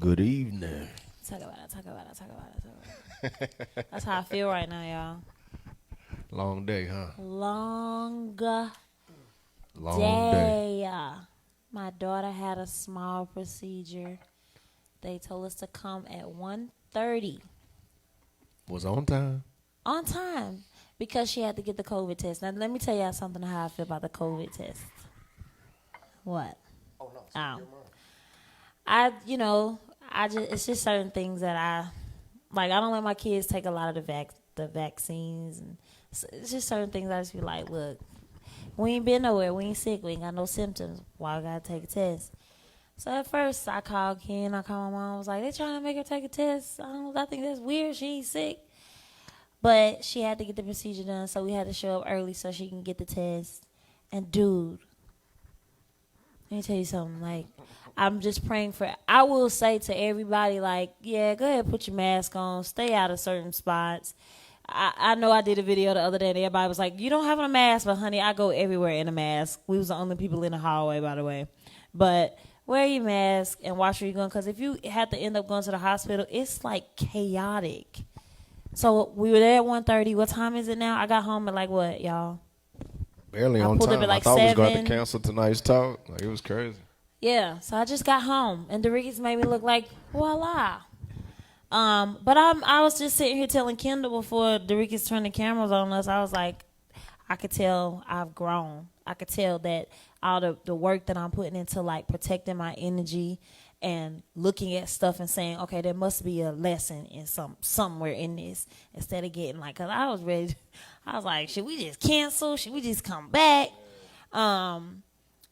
Good evening. Talk about it. That's how I feel right now, y'all. Long day, huh? Long Long day. My daughter had a small procedure. They told us to come at 1:30. Was on time. On time. Because she had to get the COVID test. Now, let me tell y'all something how I feel about the COVID test. What? Oh, no. It's just certain things that I don't let my kids take a lot of the vaccines. And it's just certain things I just be like, look, we ain't been nowhere. We ain't sick. We ain't got no symptoms. Why we got to take a test? So at first, I called Ken. I called my mom. I was like, they trying to make her take a test. I think that's weird. She ain't sick. But she had to get the procedure done, so we had to show up early so she can get the test. And, dude, let me tell you something. Like, I'm just praying for – I will say to everybody, like, yeah, go ahead, put your mask on. Stay out of certain spots. I know I did a video the other day, and everybody was like, you don't have a mask, but, honey, I go everywhere in a mask. We was the only people in the hallway, by the way. But wear your mask and watch where you're going, because if you have to end up going to the hospital, it's, like, chaotic. So we were there at 1:30. What time is it now? I got home at like what, y'all? Barely I on pulled time. up at like I thought we was going 7. to cancel tonight's talk. Like, it was crazy. Yeah, so I just got home, and Doritos made me look like voila. But I was just sitting here telling Kendall before Doritos turned the cameras on us. I was like, I could tell I've grown. I could tell that all the work that I'm putting into like protecting my energy and looking at stuff and saying, okay, there must be a lesson in somewhere in this, instead of getting like, because I was ready. I was like, should we just cancel? Should we just come back?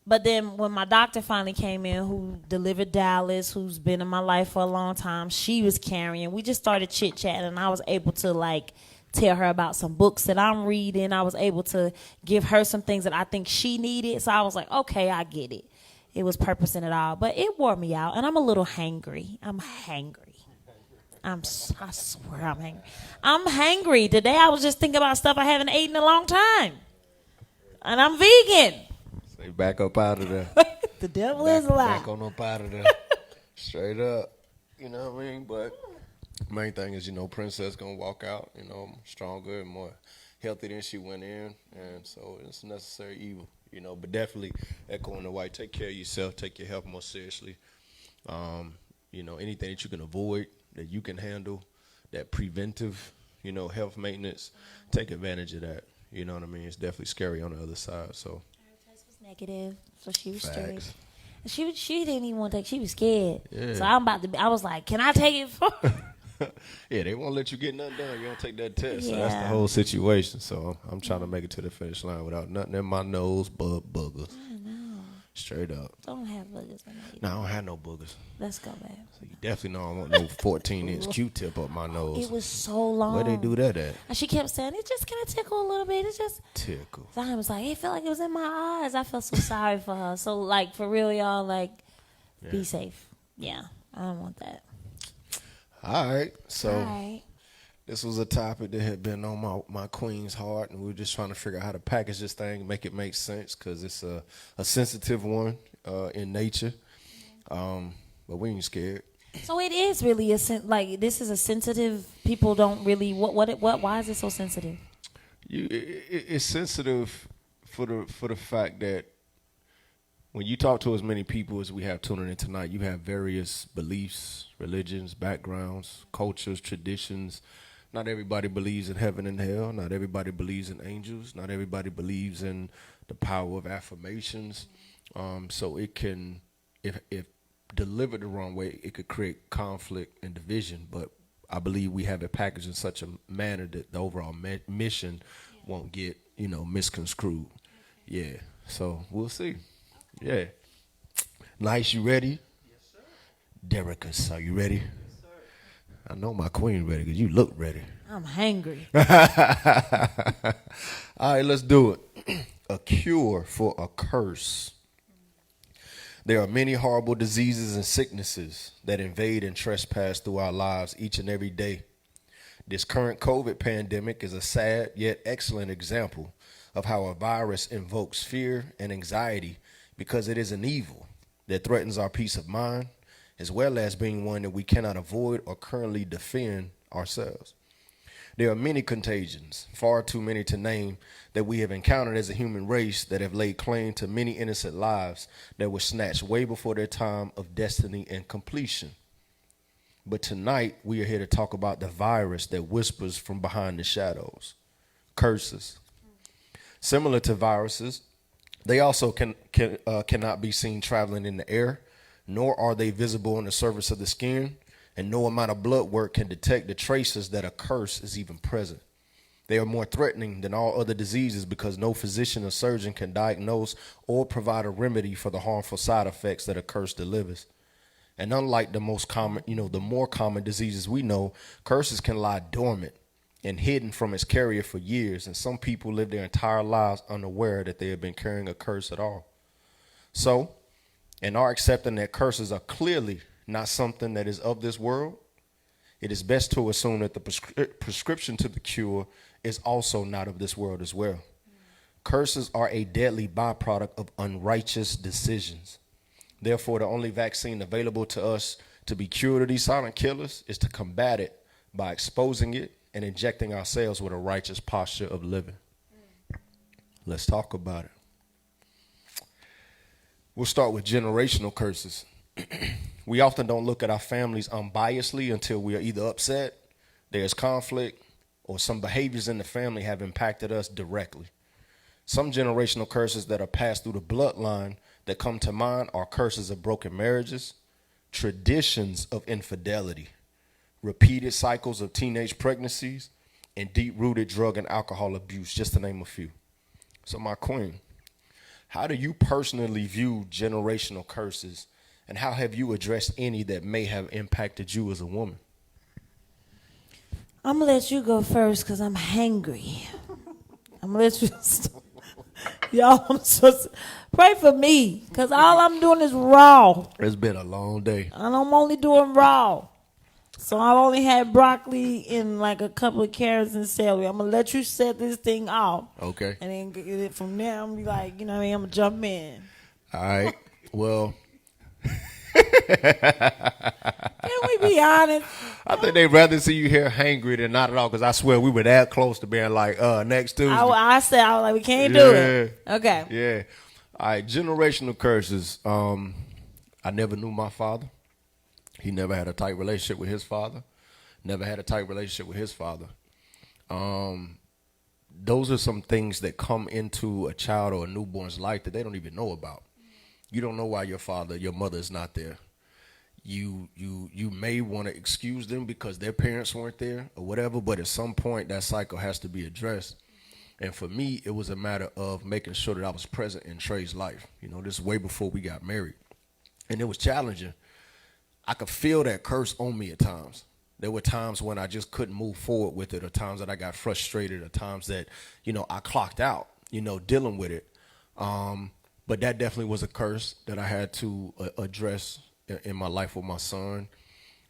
But then when my doctor finally came in, who delivered Dallas, who's been in my life for a long time, she was carrying. We just started chit-chatting, and I was able to, like, tell her about some books that I'm reading. I was able to give her some things that I think she needed. So I was like, okay, I get it. It was purpose in it all. But it wore me out, and I'm a little hangry. I'm hangry. I swear I'm hangry. I'm hangry. Today I was just thinking about stuff I haven't eaten in a long time. And I'm vegan. Say back up out of there. The devil is a lie. Back on up out of there. Straight up. You know what I mean? But main thing is, Princess going to walk out, stronger and more healthy than she went in. And so it's a necessary evil. But definitely echoing the white, take care of yourself, take your health more seriously. Anything that you can avoid, that you can handle, that preventive, health maintenance, take advantage of that. You know what I mean? It's definitely scary on the other side. So Her test was negative, so she was facts. straight. She didn't even want to take. She was scared. Yeah. So I was like, can I take it for Yeah, they won't let you get nothing done. You don't take that test. So Yeah. that's the whole situation. So I'm trying to make it to the finish line without nothing in my nose but boogers. I know. Straight up. Don't have boogers in it. No, I don't have no boogers. Let's go, babe. So you definitely know I want no 14-inch Q-tip up my nose. It was so long. Where they do that at? And she kept saying, it's just going to tickle a little bit. It's just. Tickle. Zion was like, it felt like it was in my eyes. I felt so sorry for her. So, like, for real, y'all, like, be safe. Yeah, I don't want that. All right. So All right. this was a topic that had been on my queen's heart, and we were just trying to figure out how to package this thing, make it make sense, because it's a sensitive one in nature. But we ain't scared. So it is really this is a sensitive. People don't really why is it so sensitive? It's sensitive for the fact that when you talk to as many people as we have tuning in tonight, you have various beliefs, religions, backgrounds, cultures, traditions. Not everybody believes in heaven and hell. Not everybody believes in angels. Not everybody believes in the power of affirmations. So it can, if delivered the wrong way, it could create conflict and division. But I believe we have it packaged in such a manner that the overall mission won't get, misconstrued. Yeah. So we'll see. Yeah. Nice, you ready? Yes, sir. Derricus, are you ready? Yes, sir. I know my queen ready because you look ready. I'm hangry. All right, let's do it. A cure for a curse. There are many horrible diseases and sicknesses that invade and trespass through our lives each and every day. This current COVID pandemic is a sad yet excellent example of how a virus invokes fear and anxiety because it is an evil that threatens our peace of mind as well as being one that we cannot avoid or currently defend ourselves. There are many contagions, far too many to name, that we have encountered as a human race that have laid claim to many innocent lives that were snatched way before their time of destiny and completion. But tonight, we are here to talk about the virus that whispers from behind the shadows, curses. Similar to viruses, they also cannot be seen traveling in the air, nor are they visible on the surface of the skin, and no amount of blood work can detect the traces that a curse is even present. They are more threatening than all other diseases because no physician or surgeon can diagnose or provide a remedy for the harmful side effects that a curse delivers. And unlike the most common, the more common diseases we know, curses can lie dormant and hidden from its carrier for years, and some people live their entire lives unaware that they have been carrying a curse at all. So, in our accepting that curses are clearly not something that is of this world, it is best to assume that the prescription to the cure is also not of this world as well. Curses are a deadly byproduct of unrighteous decisions. Therefore, the only vaccine available to us to be cured of these silent killers is to combat it by exposing it and injecting ourselves with a righteous posture of living. Let's talk about it. We'll start with generational curses. We often don't look at our families unbiasedly until we are either upset, there's conflict, or some behaviors in the family have impacted us directly. Some generational curses that are passed through the bloodline that come to mind are curses of broken marriages, traditions of infidelity, repeated cycles of teenage pregnancies, and deep-rooted drug and alcohol abuse, just to name a few. So my queen, how do you personally view generational curses, and how have you addressed any that may have impacted you as a woman? I'm going to let you go first because I'm hangry. I'm going to let you y'all, I'm supposed to pray for me because all I'm doing is raw. It's been a long day. And I'm only doing raw. So I've only had broccoli and like a couple of carrots and celery. I'm going to let you set this thing off. Okay. And then get it from there, I'm going to be like, I'm going to jump in. All right. Well. Can we be honest? I think they'd rather see you here hangry than not at all, because I swear we were that close to being like, next Tuesday. I was like, we can't do it. Okay. Yeah. All right, generational curses. I never knew my father. He never had a tight relationship with his father. Never had a tight relationship with his father. Those are some things that come into a child or a newborn's life that they don't even know about. You don't know why your mother is not there. You may want to excuse them because their parents weren't there or whatever, but at some point that cycle has to be addressed. And for me, it was a matter of making sure that I was present in Trey's life. This is way before we got married. And it was challenging. I could feel that curse on me at times. There were times when I just couldn't move forward with it, or times that I got frustrated, or times that, I clocked out, dealing with it. But that definitely was a curse that I had to address in my life with my son.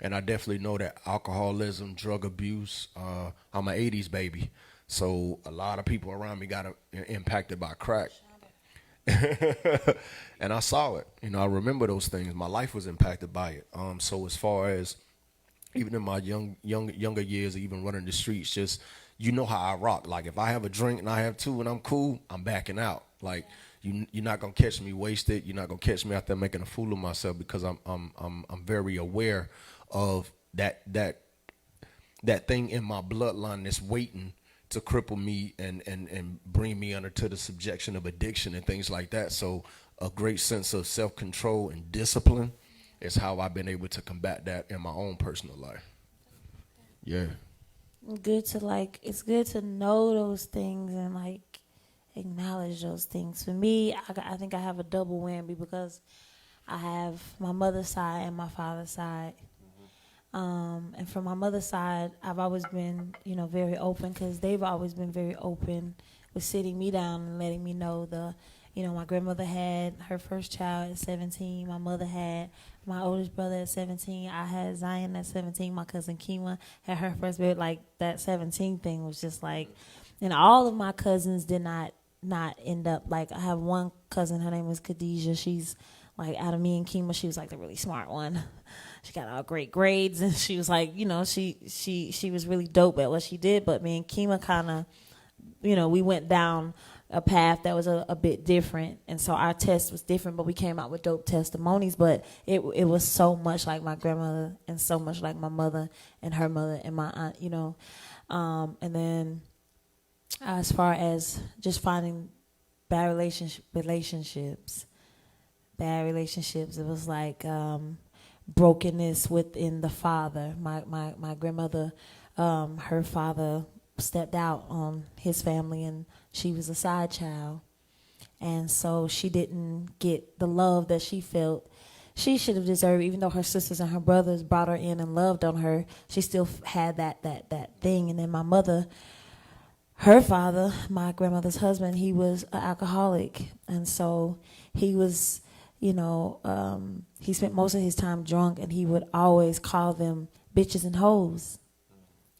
And I definitely know that alcoholism, drug abuse, I'm an 80s baby. So a lot of people around me got impacted by crack. And I saw it. I remember those things. My life was impacted by it. So as far as even in my younger years, even running the streets, just, how I rock. Like if I have a drink and I have two and I'm cool, I'm backing out. Like you're not gonna catch me wasted. You're not gonna catch me out there making a fool of myself, because I'm very aware of that thing in my bloodline that's waiting to cripple me and bring me under to the subjection of addiction and things like that. So a great sense of self-control and discipline is how I've been able to combat that in my own personal life. Yeah. It's good to know those things and acknowledge those things. For me, I think I have a double whammy because I have my mother's side and my father's side. And from my mother's side, I've always been, very open, because they've always been very open with sitting me down and letting me know my grandmother had her first child at 17. My mother had my oldest brother at 17. I had Zion at 17. My cousin Kima had her first baby. Like, that 17 thing was just and all of my cousins did not end up, I have one cousin, her name is Khadijah. She's like out of me and Kima, she was like the really smart one. She got all great grades, and she was like, she was really dope at what she did. But me and Kima kind of, we went down a path that was a bit different, and so our test was different, but we came out with dope testimonies. But it was so much like my grandmother, and so much like my mother and her mother and my aunt, and then as far as just finding bad relationships, it was like brokenness within the father. My grandmother, her father stepped out on his family, and she was a side child, and so she didn't get the love that she felt she should have deserved. Even though her sisters and her brothers brought her in and loved on her, she still had that thing. And then my mother, her father, my grandmother's husband, he was an alcoholic, and so he was, he spent most of his time drunk, and he would always call them bitches and hoes.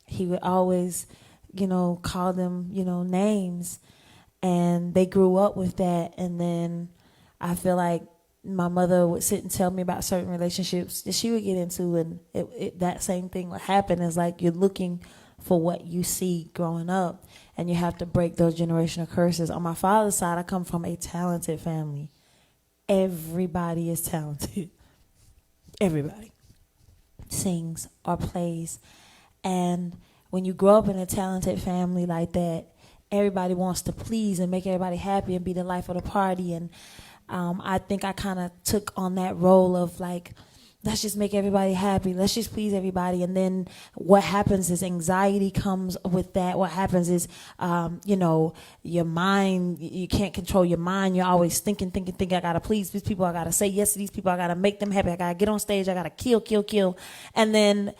He would always, call them, names, and they grew up with that. And then I feel like my mother would sit and tell me about certain relationships that she would get into, and that same thing would happen. It's like you're looking for what you see growing up, and you have to break those generational curses. On my father's side, I come from a talented family. Everybody is talented. Everybody sings or plays. And when you grow up in a talented family like that, everybody wants to please and make everybody happy and be the life of the party. And I think I kind of took on that role of like, let's just make everybody happy. Let's just please everybody. And then what happens is anxiety comes with that. What happens is, your mind, you can't control your mind. You're always thinking. I got to please these people. I got to say yes to these people. I got to make them happy. I got to get on stage. I got to kill. And then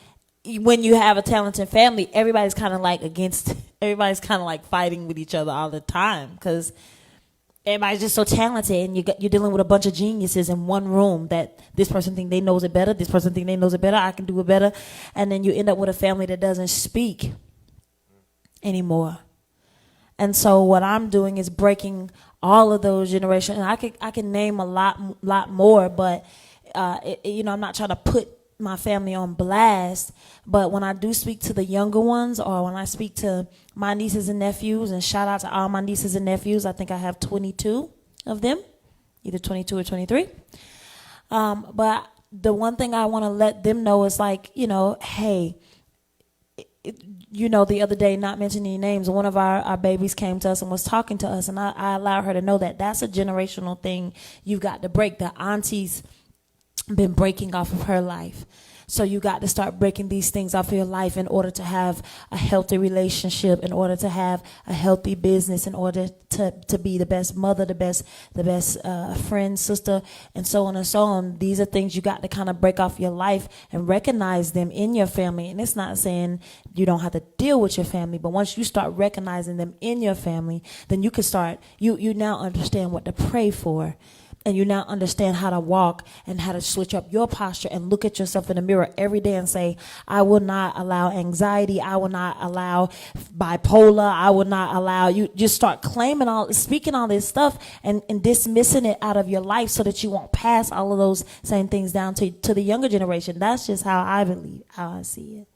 when you have a talented family, everybody's kind of like fighting with each other all the time, because everybody's just so talented, and you're dealing with a bunch of geniuses in one room. That this person think they knows it better, this person think they knows it better, I can do it better, and then you end up with a family that doesn't speak anymore. And so what I'm doing is breaking all of those generations. And I can name a lot more, but I'm not trying to put my family on blast, but when I do speak to the younger ones, or when I speak to my nieces and nephews, and shout out to all my nieces and nephews, I think I have 22 of them, either 22 or 23. But the one thing I want to let them know is like, hey, the other day, not mentioning any names, one of our babies came to us and was talking to us, and I allowed her to know that that's a generational thing you've got to break. The auntie's been breaking off of her life. So you got to start breaking these things off of your life in order to have a healthy relationship, in order to have a healthy business, in order to be the best mother, the best friend, sister, and so on and so on. These are things you got to kind of break off your life and recognize them in your family. And it's not saying you don't have to deal with your family, but once you start recognizing them in your family, then you can start, you now understand what to pray for. And you now understand how to walk and how to switch up your posture and look at yourself in the mirror every day and say, I will not allow anxiety. I will not allow bipolar. I will not allow you. Just start speaking all this stuff and dismissing it out of your life so that you won't pass all of those same things down to the younger generation. That's just how I believe, how I see it.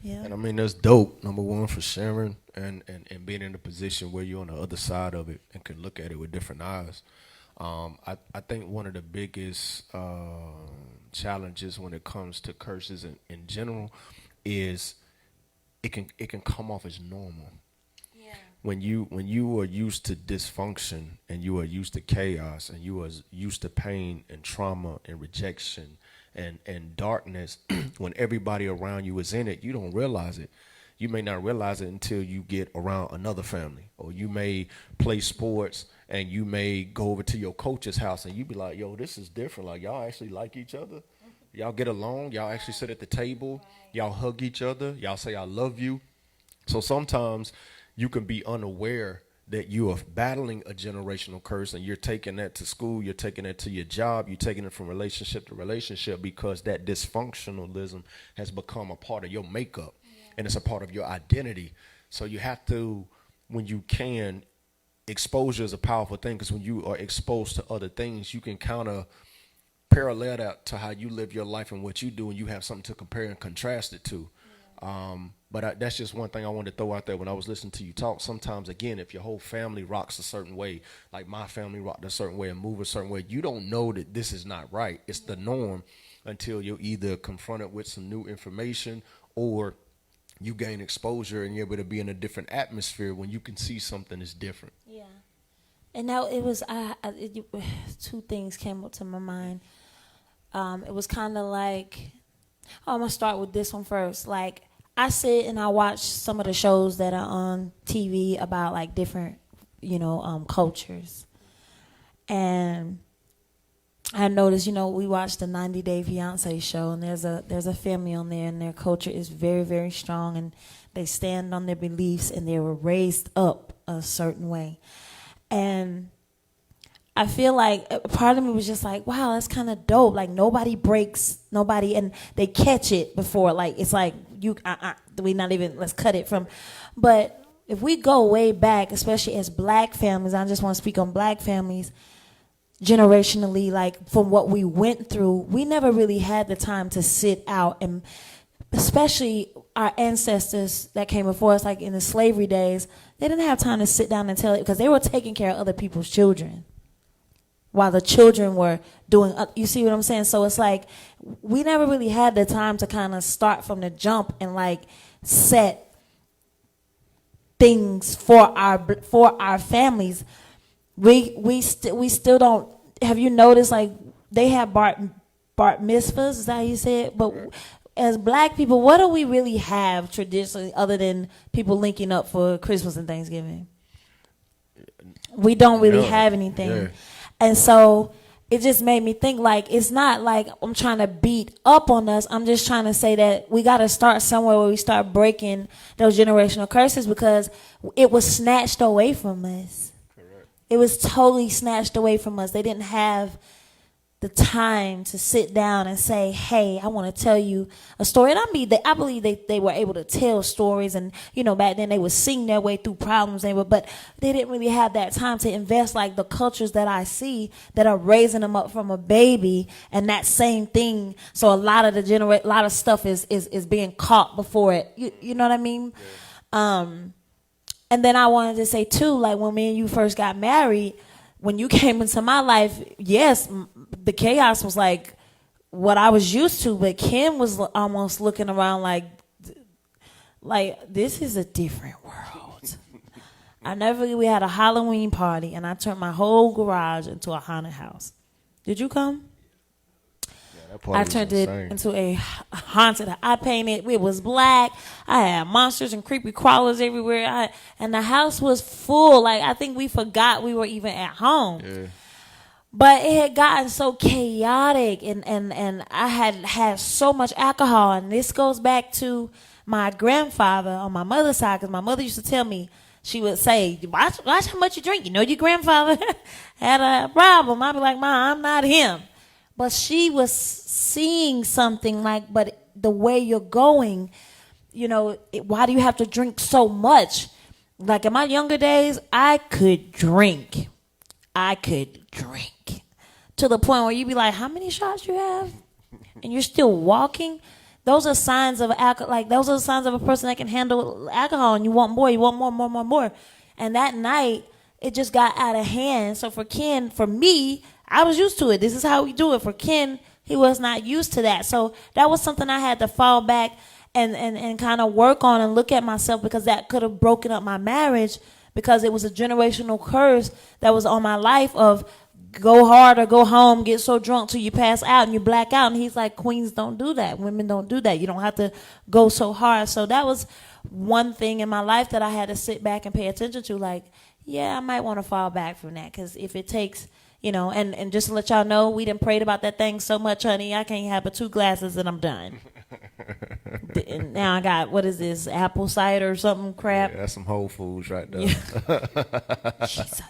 Yeah. And I mean, that's dope, number one, for sharing and being in a position where you're on the other side of it and can look at it with different eyes. I think one of the biggest challenges when it comes to curses in general is it can come off as normal. Yeah. When you are used to dysfunction, and you are used to chaos, and you are used to pain and trauma and rejection and darkness, when everybody around you is in it, you don't realize it. You may not realize it until you get around another family, or you may play sports and you may go over to your coach's house and you be like, yo, this is different. Like, y'all actually like each other. Y'all get along. Y'all actually sit at the table. Y'all hug each other. Y'all say, I love you. So sometimes you can be unaware that you are battling a generational curse, and you're taking that to school. You're taking it to your job. You're taking it from relationship to relationship, because that dysfunctionalism has become a part of your makeup. And it's a part of your identity. So you have to, when you exposure is a powerful thing, because when you are exposed to other things, you can kind of parallel that to how you live your life and what you do, and you have something to compare and contrast it to. But that's just one thing I wanted to throw out there when I was listening to you talk. Sometimes, again, if your whole family rocks a certain way, like my family rocked a certain way and move a certain way, you don't know that this is not right. It's the norm until you're either confronted with some new information or you gain exposure and you're able to be in a different atmosphere when you can see something is different. Yeah. And now it was, two things came up to my mind. It was kind of like, I'm going to start with this one first. Like, I sit and I watch some of the shows that are on TV about like different, cultures. And I noticed, we watched the 90 Day Fiancé show, and there's a family on there, and their culture is very, very strong, and they stand on their beliefs, and they were raised up a certain way. And I feel like a part of me was just like, wow, that's kind of dope. Like, nobody breaks, and they catch it before. Like, it's like, let's cut it from. But if we go way back, especially as black families, I just want to speak on black families, generationally, like from what we went through, we never really had the time to sit out, and especially our ancestors that came before us, like in the slavery days, they didn't have time to sit down and tell it because they were taking care of other people's children while the children were doing, you see what I'm saying? So it's like we never really had the time to kind of start from the jump and like set things for our families. We still don't. Have you noticed, like, they have bar mitzvahs? Is that how you say it? But as black people, what do we really have traditionally other than people linking up for Christmas and Thanksgiving? We don't really have anything. Yeah. And so it just made me think, like, it's not like I'm trying to beat up on us. I'm just trying to say that we got to start somewhere where we start breaking those generational curses because it was snatched away from us. It was totally snatched away from us. They didn't have the time to sit down and say, hey, I want to tell you a story. And I believe they were able to tell stories. And, back then they would sing their way through problems. But they didn't really have that time to invest like the cultures that I see that are raising them up from a baby and that same thing. So a lot of stuff is being caught before it. You know what I mean? Yeah. And then I wanted to say, too, like when me and you first got married, when you came into my life, yes, the chaos was like what I was used to. But Kim was almost looking around like this is a different world. We had a Halloween party, and I turned my whole garage into a haunted house. Did you come? I turned it into a haunted. I painted. It was black. I had monsters and creepy crawlers everywhere. And the house was full. Like, I think we forgot we were even at home. Yeah. But it had gotten so chaotic, and I had so much alcohol. And this goes back to my grandfather on my mother's side, because my mother used to tell me, she would say, watch how much you drink. Your grandfather had a problem. I'd be like, Ma, I'm not him. But she was seeing something like, but the way you're going, why do you have to drink so much? Like in my younger days, I could drink. To the point where you'd be like, how many shots you have? And you're still walking. Those are signs of alcohol. Like, those are signs of a person that can handle alcohol, and you want more. And that night, it just got out of hand. So for me, I was used to it. This is how we do it. For Ken, he was not used to that. So that was something I had to fall back and kind of work on and look at myself, because that could have broken up my marriage, because it was a generational curse that was on my life of go hard or go home, get so drunk till you pass out and you black out. And he's like, queens don't do that. Women don't do that. You don't have to go so hard. So that was one thing in my life that I had to sit back and pay attention to. Like, yeah, I might want to fall back from that, because if it takes... and just to let y'all know, we done prayed about that thing so much, honey, I can't have but 2 glasses and I'm done. And now I got, what is this, apple cider or something crap? Yeah, that's some Whole Foods right there. Yeah. Jesus.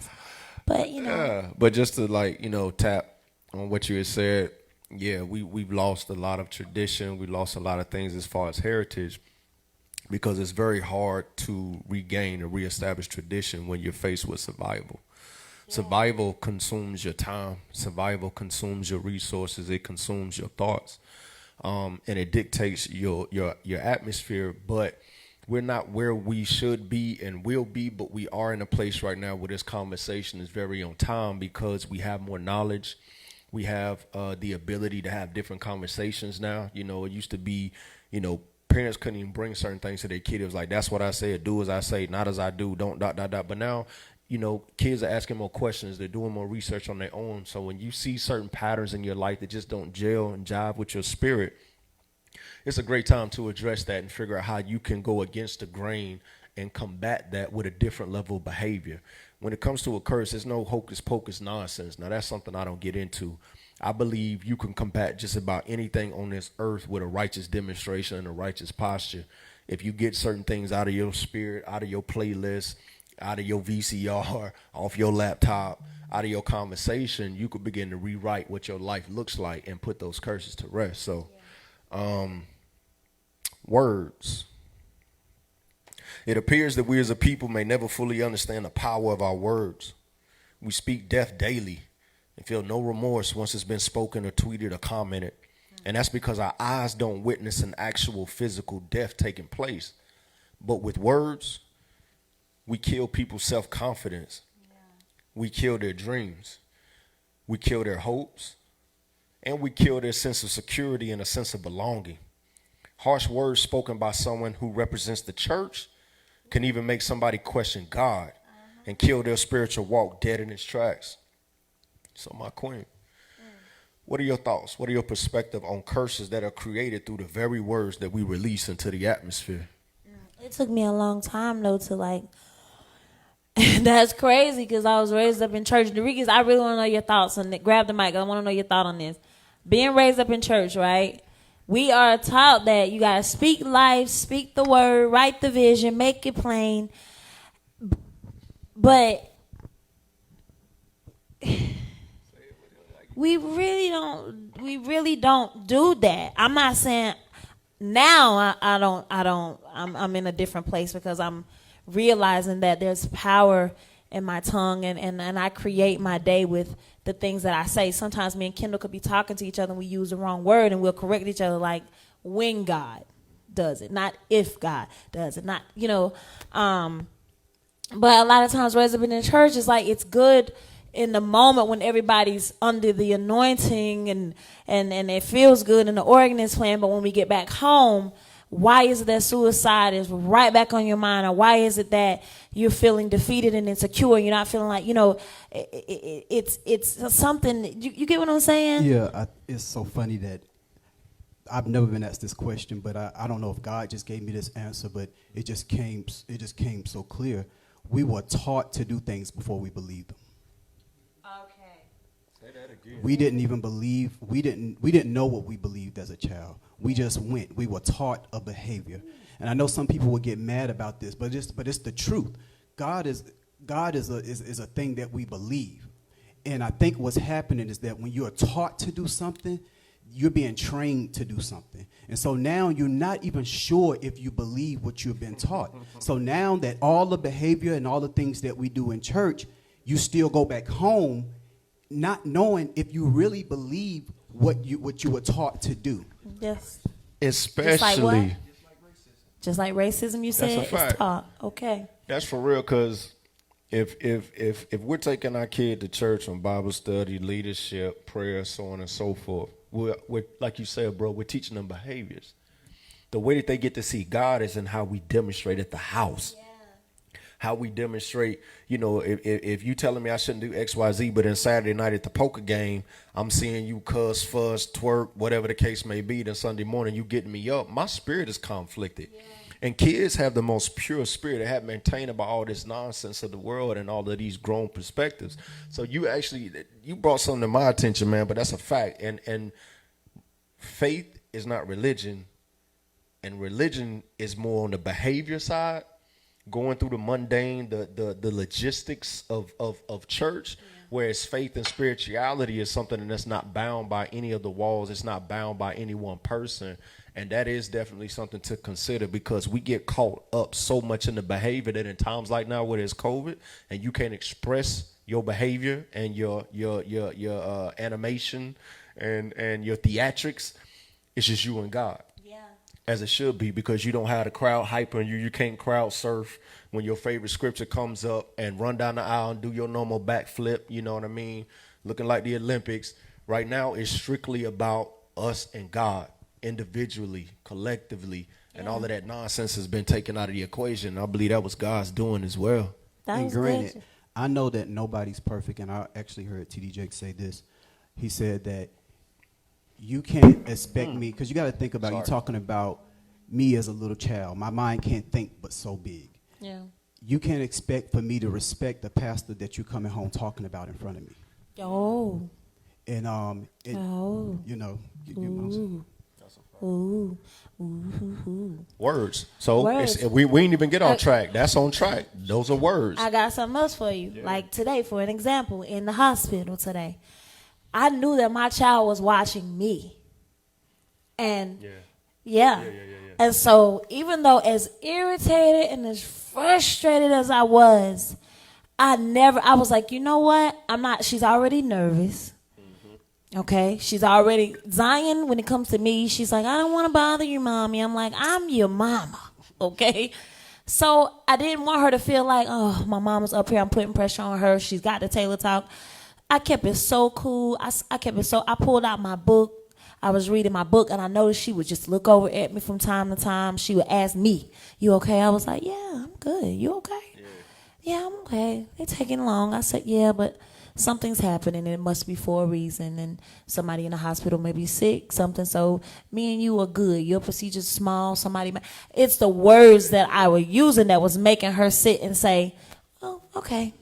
But, Yeah, but just to tap on what you had said, yeah, we've lost a lot of tradition. We lost a lot of things as far as heritage, because it's very hard to regain or reestablish tradition when you're faced with survival. Survival consumes your time. Survival consumes your resources. It consumes your thoughts, and it dictates your atmosphere. But we're not where we should be and will be. But we are in a place right now where this conversation is very on time because we have more knowledge. We have the ability to have different conversations now. You know, it used to be, you know, parents couldn't even bring certain things to their kid. It was like, that's what I say, do as I say, not as I do, don't ... But now, you know, kids are asking more questions. They're doing more research on their own. So when you see certain patterns in your life that just don't gel and jive with your spirit, it's a great time to address that and figure out how you can go against the grain and combat that with a different level of behavior. When it comes to a curse, there's no hocus pocus nonsense. Now, that's something I don't get into. I believe you can combat just about anything on this earth with a righteous demonstration and a righteous posture. If you get certain things out of your spirit, out of your playlist, out of your VCR, off your laptop, out of your conversation, you could begin to rewrite what your life looks like and put those curses to rest. So, words. It appears that we as a people may never fully understand the power of our words. We speak death daily and feel no remorse once it's been spoken or tweeted or commented. And that's because our eyes don't witness an actual physical death taking place. But with words, we kill people's self-confidence. Yeah. We kill their dreams. We kill their hopes. And we kill their sense of security and a sense of belonging. Harsh words spoken by someone who represents the church can even make somebody question God and kill their spiritual walk dead in its tracks. So my queen, what are your thoughts? What are your perspective on curses that are created through the very words that we release into the atmosphere? It took me a long time, though, to like, that's crazy because I was raised up in church. Enriquez, I really want to know your thoughts on it. Grab the mic. I want to know your thought on this. Being raised up in church, right? We are taught that you got to speak life, speak the word, write the vision, make it plain. But we really don't do that. I'm not saying now I'm in a different place because I'm realizing that there's power in my tongue and I create my day with the things that I say. Sometimes me and Kendall could be talking to each other and we use the wrong word and we'll correct each other like when God does it, not if God does it, not, you know. But a lot of times raised up in the church, it's like it's good in the moment when everybody's under the anointing and it feels good and the organ is playing. But when we get back home, why is it that suicide is right back on your mind? Or why is it that you're feeling defeated and insecure and you're not feeling like, you know, it's something, you get what I'm saying? Yeah, it's so funny that I've never been asked this question, but I don't know if God just gave me this answer, but it just came so clear. We were taught to do things before we believed them. Okay. Say that again. We didn't even believe, we didn't know what we believed as a child. We just went. We were taught a behavior. And I know some people will get mad about this, but it's the truth. God is a thing that we believe. And I think what's happening is that when you're taught to do something, you're being trained to do something. And so now you're not even sure if you believe what you've been taught. So now that all the behavior and all the things that we do in church, you still go back home not knowing if you really believe what you were taught to do. Yes. Especially. Just like racism, you said. That's a fact. It's taught. Okay. That's for real, because if we're taking our kid to church on Bible study, leadership, prayer, so on and so forth, we're like you said, bro, we're teaching them behaviors. The way that they get to see God is in how we demonstrate at the house. Yeah. How we demonstrate, you know, if you telling me I shouldn't do X, Y, Z, but then Saturday night at the poker game, I'm seeing you cuss, fuss, twerk, whatever the case may be, then Sunday morning you getting me up, my spirit is conflicted. Yeah. And kids have the most pure spirit. They have maintained about all this nonsense of the world and all of these grown perspectives. So you brought something to my attention, man, but that's a fact. And faith is not religion, and religion is more on the behavior side, going through the mundane, the logistics of church, whereas faith and spirituality is something that's not bound by any of the walls. It's not bound by any one person. And that is definitely something to consider, because we get caught up so much in the behavior that in times like now where there's COVID and you can't express your behavior and your animation and your theatrics, it's just you and God. Yeah. As it should be, because you don't have the crowd hyping you. You can't crowd surf when your favorite scripture comes up and run down the aisle and do your normal backflip, you know what I mean? Looking like the Olympics. Right now, it's strictly about us and God, individually, collectively, and all of that nonsense has been taken out of the equation. I believe that was God's doing as well. That And was granted, good. I know that nobody's perfect, and I actually heard T.D. Jakes say this. He said that you can't expect me, because you got to think about, you talking about me as a little child. My mind can't think but so big. Yeah. You can't expect for me to respect the pastor that you're coming home talking about in front of me. Oh. And Oh. you know, you know what I'm saying? Ooh. Ooh. Words. So Words. we didn't even get off track. That's on track. Those are words. I got something else for you. Like today, for an example, in the hospital today, I knew that my child was watching me. And yeah. And so even though as irritated and as frustrated as I was like, you know what? She's already nervous. Okay, she's already, Zion, when it comes to me, she's like, I don't want to bother you, mommy. I'm like, I'm your mama, okay? So I didn't want her to feel like, oh, my mama's up here, I'm putting pressure on her. She's got the Taylor talk. I kept it so cool. I pulled out my book. I was reading my book, and I noticed she would just look over at me from time to time. She would ask me, you okay? I was like, yeah, I'm good. You okay? Yeah, I'm okay. They're taking long. I said, yeah, but something's happening, and it must be for a reason, and somebody in the hospital may be sick, something. So me and you are good. Your procedure's small. It's the words that I was using that was making her sit and say, oh, okay.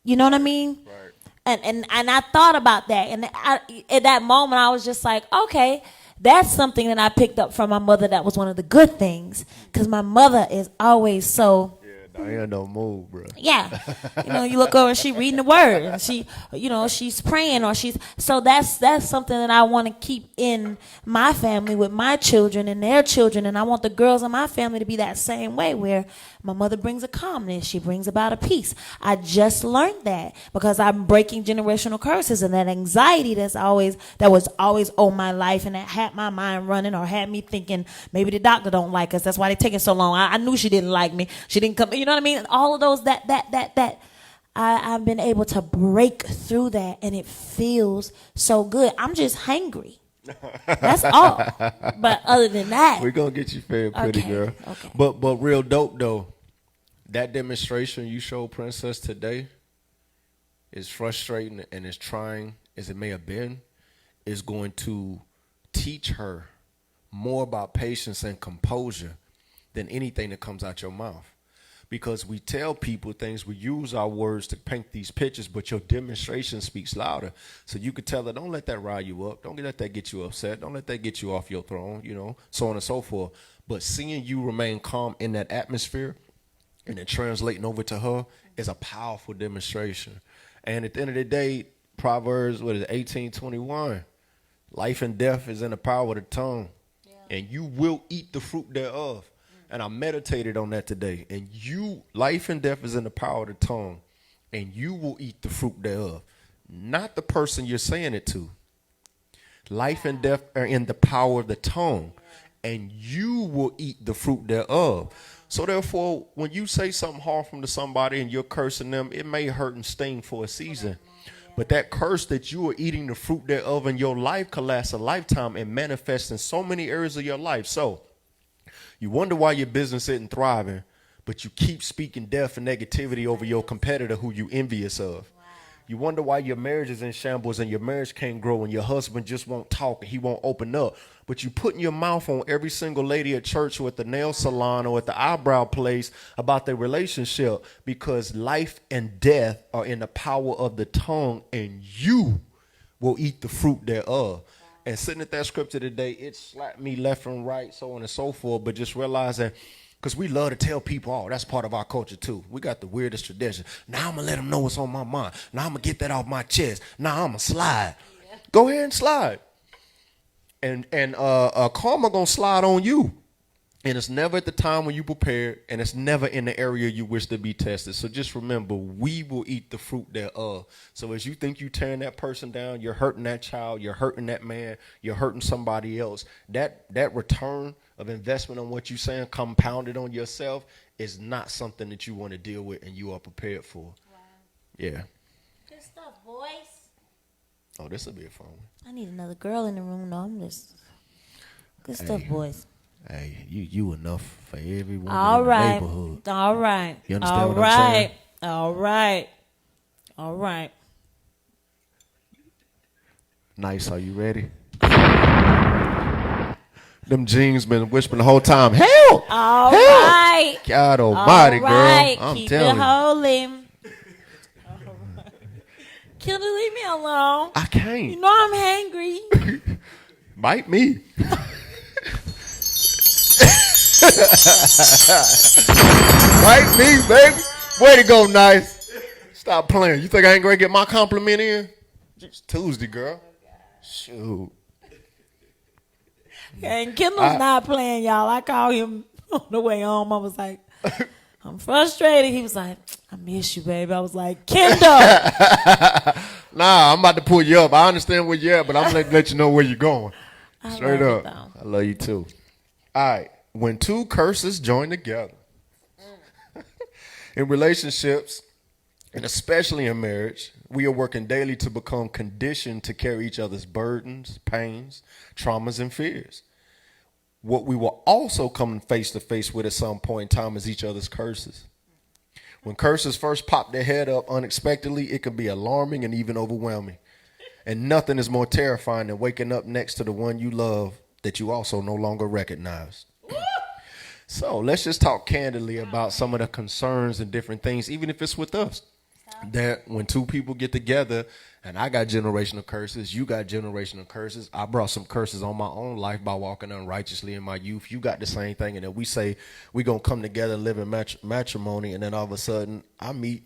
You know what I mean? Right. And I thought about that, and at that moment I was just like, okay, that's something that I picked up from my mother. That was one of the good things, because my mother is always so. Diane don't move, bro. Yeah. You look over and she reading the word, and she's praying, or so that's something that I want to keep in my family with my children and their children. And I want the girls in my family to be that same way, where my mother brings a calmness. She brings about a peace. I just learned that because I'm breaking generational curses, and that anxiety that was always on my life, and that had my mind running, or had me thinking maybe the doctor don't like us. That's why they taking so long. I knew she didn't like me. She didn't come. You know what I mean? All of those I've been able to break through that, and it feels so good. I'm just hangry. That's all. But other than that, we're gonna get you fed, pretty girl. Okay. But real dope though. That demonstration you showed Princess today is frustrating, and as trying as it may have been, is going to teach her more about patience and composure than anything that comes out your mouth. Because we tell people things, we use our words to paint these pictures, but your demonstration speaks louder. So you could tell her, don't let that rile you up. Don't let that get you upset. Don't let that get you off your throne, so on and so forth. But seeing you remain calm in that atmosphere and then translating over to her is a powerful demonstration. And at the end of the day, Proverbs, 18:21, life and death is in the power of the tongue, and you will eat the fruit thereof. And I meditated on that today. And life and death is in the power of the tongue, and you will eat the fruit thereof. Not the person you're saying it to. Life and death are in the power of the tongue, and you will eat the fruit thereof. So therefore, when you say something harmful to somebody and you're cursing them, it may hurt and sting for a season. But that curse that you are eating the fruit thereof in your life could last a lifetime and manifest in so many areas of your life. So you wonder why your business isn't thriving, but you keep speaking death and negativity over your competitor who you envious of. You wonder why your marriage is in shambles and your marriage can't grow and your husband just won't talk and he won't open up. But you putting your mouth on every single lady at church or at the nail salon or at the eyebrow place about their relationship, because life and death are in the power of the tongue, and you will eat the fruit thereof. And sitting at that scripture today, it slapped me left and right, so on and so forth. But just realizing, because we love to tell people, oh, that's part of our culture too. We got the weirdest tradition. Now I'm going to let them know what's on my mind. Now I'm going to get that off my chest. Now I'm going to slide. Yeah. Go ahead and slide. and karma gonna slide on you. And it's never at the time when you prepare, and it's never in the area you wish to be tested. So just remember, we will eat the fruit thereof. So as you think you tearing that person down, you're hurting that child, you're hurting that man, you're hurting somebody else. That return of investment on what you're saying, compounded on yourself, is not something that you want to deal with and you are prepared for. Wow. Yeah. Good stuff, boys. Oh, this will be a fun one. I need another girl in the room, though. I'm just good stuff, boys. Hey, you enough for everyone All in right. the neighborhood. All right. You understand All what right. I'm saying? All right. All right. Nice. Are you ready? Them jeans been whispering the whole time. Help! All Help! right. God almighty, All right. girl. I'm Keep telling it you. holy. Killer, leave me alone. I can't. You know I'm hangry. Bite me. Bite me, baby. Way to go, Nice. Stop playing. You think I ain't going to get my compliment in? It's Tuesday, girl. Shoot. And Kendall's not playing, y'all. I called him on the way home. I was like, I'm frustrated. He was like, I miss you, baby. I was like, Kendall. Nah, I'm about to pull you up. I understand where you're at, but I'm going to let you know where you're going. Straight up. I love you, too. All right. When two curses join together. In relationships, and especially in marriage, we are working daily to become conditioned to carry each other's burdens, pains, traumas, and fears. What we will also come face to face with at some point in time is each other's curses. When curses first pop their head up unexpectedly, it can be alarming and even overwhelming. And nothing is more terrifying than waking up next to the one you love that you also no longer recognize. So let's just talk candidly about some of the concerns and different things, even if it's with us. That when two people get together, and I got generational curses, you got generational curses. I brought some curses on my own life by walking unrighteously in my youth. You got the same thing, and then we say we're going to come together and live in matrimony, and then all of a sudden I meet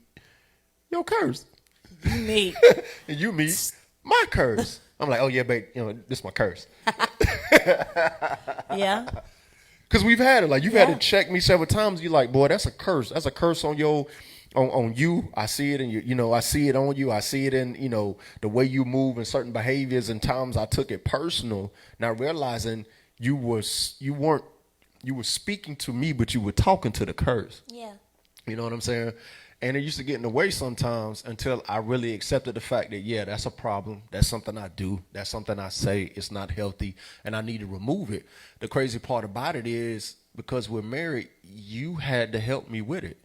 your curse. You meet. And you meet my curse. I'm like, oh, yeah, babe, this is my curse. Yeah. Because we've had it. Like, you've had to check me several times. You're like, boy, that's a curse. That's a curse on your, on you. I see it in you. I see it on you. I see it in, the way you move and certain behaviors. And times I took it personal, not realizing you were speaking to me, but you were talking to the curse. Yeah. You know what I'm saying? And it used to get in the way sometimes until I really accepted the fact that, yeah, that's a problem. That's something I do. That's something I say. It's not healthy, and I need to remove it. The crazy part about it is because we're married, you had to help me with it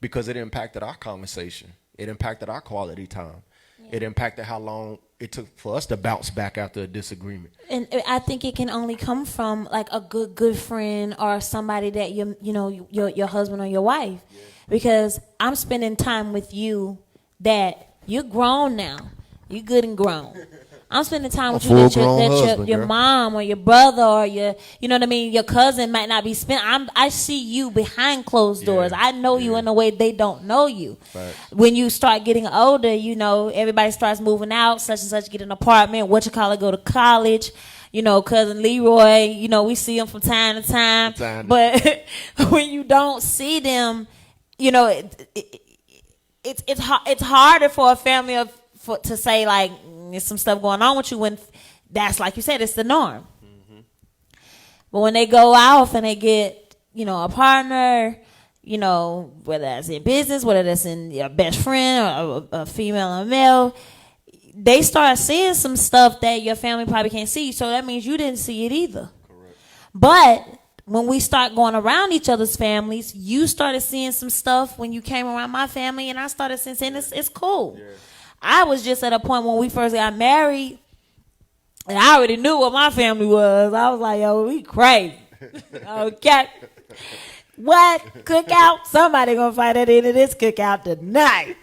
because it impacted our conversation. It impacted our quality time. Yeah. It impacted how long it took for us to bounce back after a disagreement. And I think it can only come from like a good friend or somebody that your husband or your wife. Yeah. Because I'm spending time with you that you're grown now. You're good and grown. I'm spending time with you that your mom or your brother or your cousin might not be spending. I see you behind closed doors. I know you in a way they don't know you. Right. When you start getting older, everybody starts moving out, such and such, get an apartment, go to college. Cousin Leroy, we see him from time to time. But when you don't see them, it's harder for a family to say like there's some stuff going on with you when that's like you said it's the norm. Mm-hmm. But when they go off and they get a partner, whether that's in business, whether that's in your best friend or a female or male, they start seeing some stuff that your family probably can't see. So that means you didn't see it either. Correct. But when we start going around each other's families, you started seeing some stuff when you came around my family, and I started saying it's cool. Yeah. I was just at a point when we first got married, and I already knew what my family was. I was like, yo, we crazy. Okay. What? Cookout? Somebody gonna fight at the end of this cookout tonight.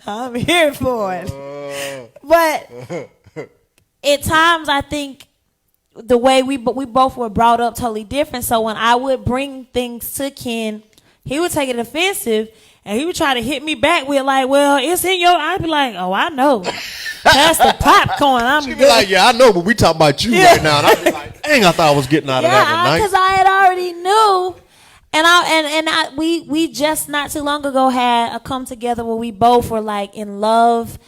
I'm here for it. But at times, I think the way we both were brought up totally different. So when I would bring things to Ken, he would take it offensive, and he would try to hit me back with like, well, it's in your. I'd be like, oh, I know. Pass the popcorn. I'm She good. be like, yeah, I know, but we talking about you right now. And I be like, dang, I thought I was getting out of that tonight. because I had already knew. And we just not too long ago had a come together where we both were like in love.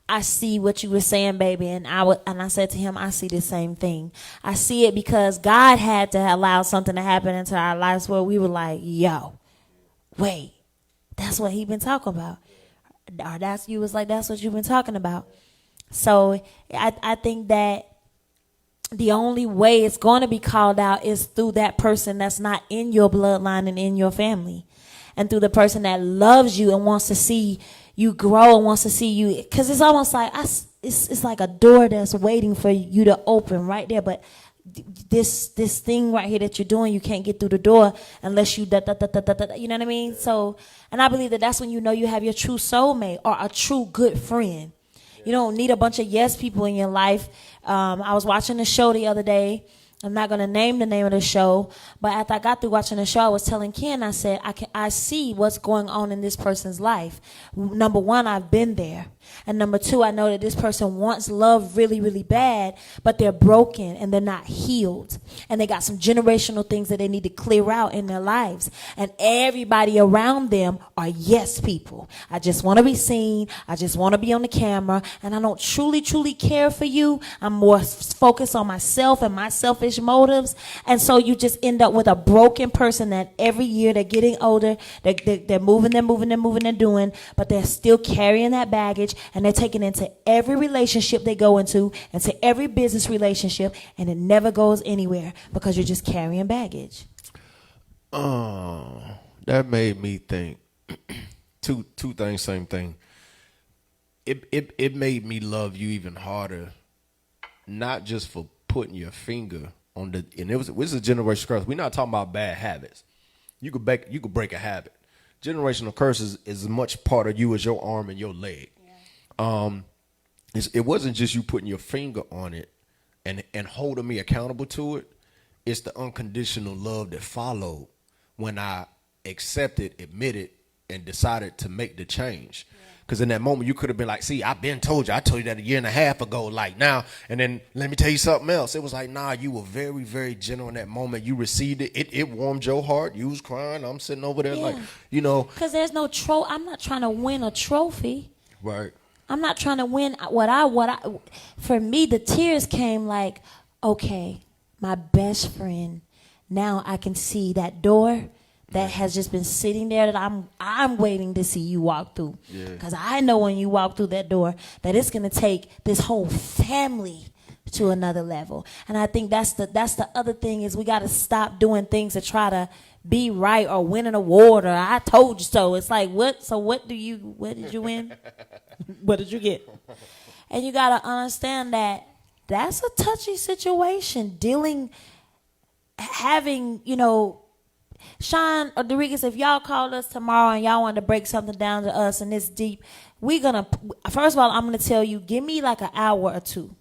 I see what you were saying, baby, and I said to him, I see the same thing. I see it because God had to allow something to happen into our lives where we were like, yo, wait, that's what he been talking about. Or that's what you've been talking about. So I think that the only way it's going to be called out is through that person that's not in your bloodline and in your family, and through the person that loves you and wants to see you grow and wants to see you, because it's almost like it's like a door that's waiting for you to open right there, but this thing right here that you're doing, you can't get through the door unless you you know what I mean? So, and I believe that that's when you know you have your true soulmate or a true good friend. You don't need a bunch of yes people in your life. I was watching a show the other day. I'm not going to name the name of the show, but after I got through watching the show, I was telling Ken, I said, I see what's going on in this person's life. Number one, I've been there. And number two, I know that this person wants love really, really bad, but they're broken and they're not healed. And they got some generational things that they need to clear out in their lives. And everybody around them are yes people. I just want to be seen. I just want to be on the camera. And I don't truly, truly care for you. I'm more focused on myself and my selfish motives. And so you just end up with a broken person that every year they're getting older. They're moving, they're doing, but they're still carrying that baggage. And they're taking it into every relationship they go into, every business relationship, and it never goes anywhere because you're just carrying baggage. That made me think two things, same thing. It made me love you even harder, not just for putting your finger on the, and it was a generational curse. We're not talking about bad habits. You could break a habit. Generational curses is as much part of you as your arm and your leg. It wasn't just you putting your finger on it and holding me accountable to it. It's the unconditional love that followed when I accepted, admitted, and decided to make the change. Because in that moment, you could have been like, see, I told you that a year and a half ago, like now. And then let me tell you something else. It was like, nah, you were very, very gentle in that moment. You received it. It warmed your heart. You was crying. I'm sitting over there like, you know. Because there's no trophy. I'm not trying to win a trophy. Right. I'm not trying to win for me, the tears came like, okay, my best friend, now I can see that door that has just been sitting there that I'm waiting to see you walk through. Because I know when you walk through that door that it's going to take this whole family to another level. And I think that's the other thing is we got to stop doing things to try to be right or win an award or I told you so. It's like, what did you win? What did you get? And you got to understand that that's a touchy situation. Having, Sean or Dorigas, if y'all called us tomorrow and y'all wanted to break something down to us and it's deep, first of all, I'm going to tell you, give me like an hour or two.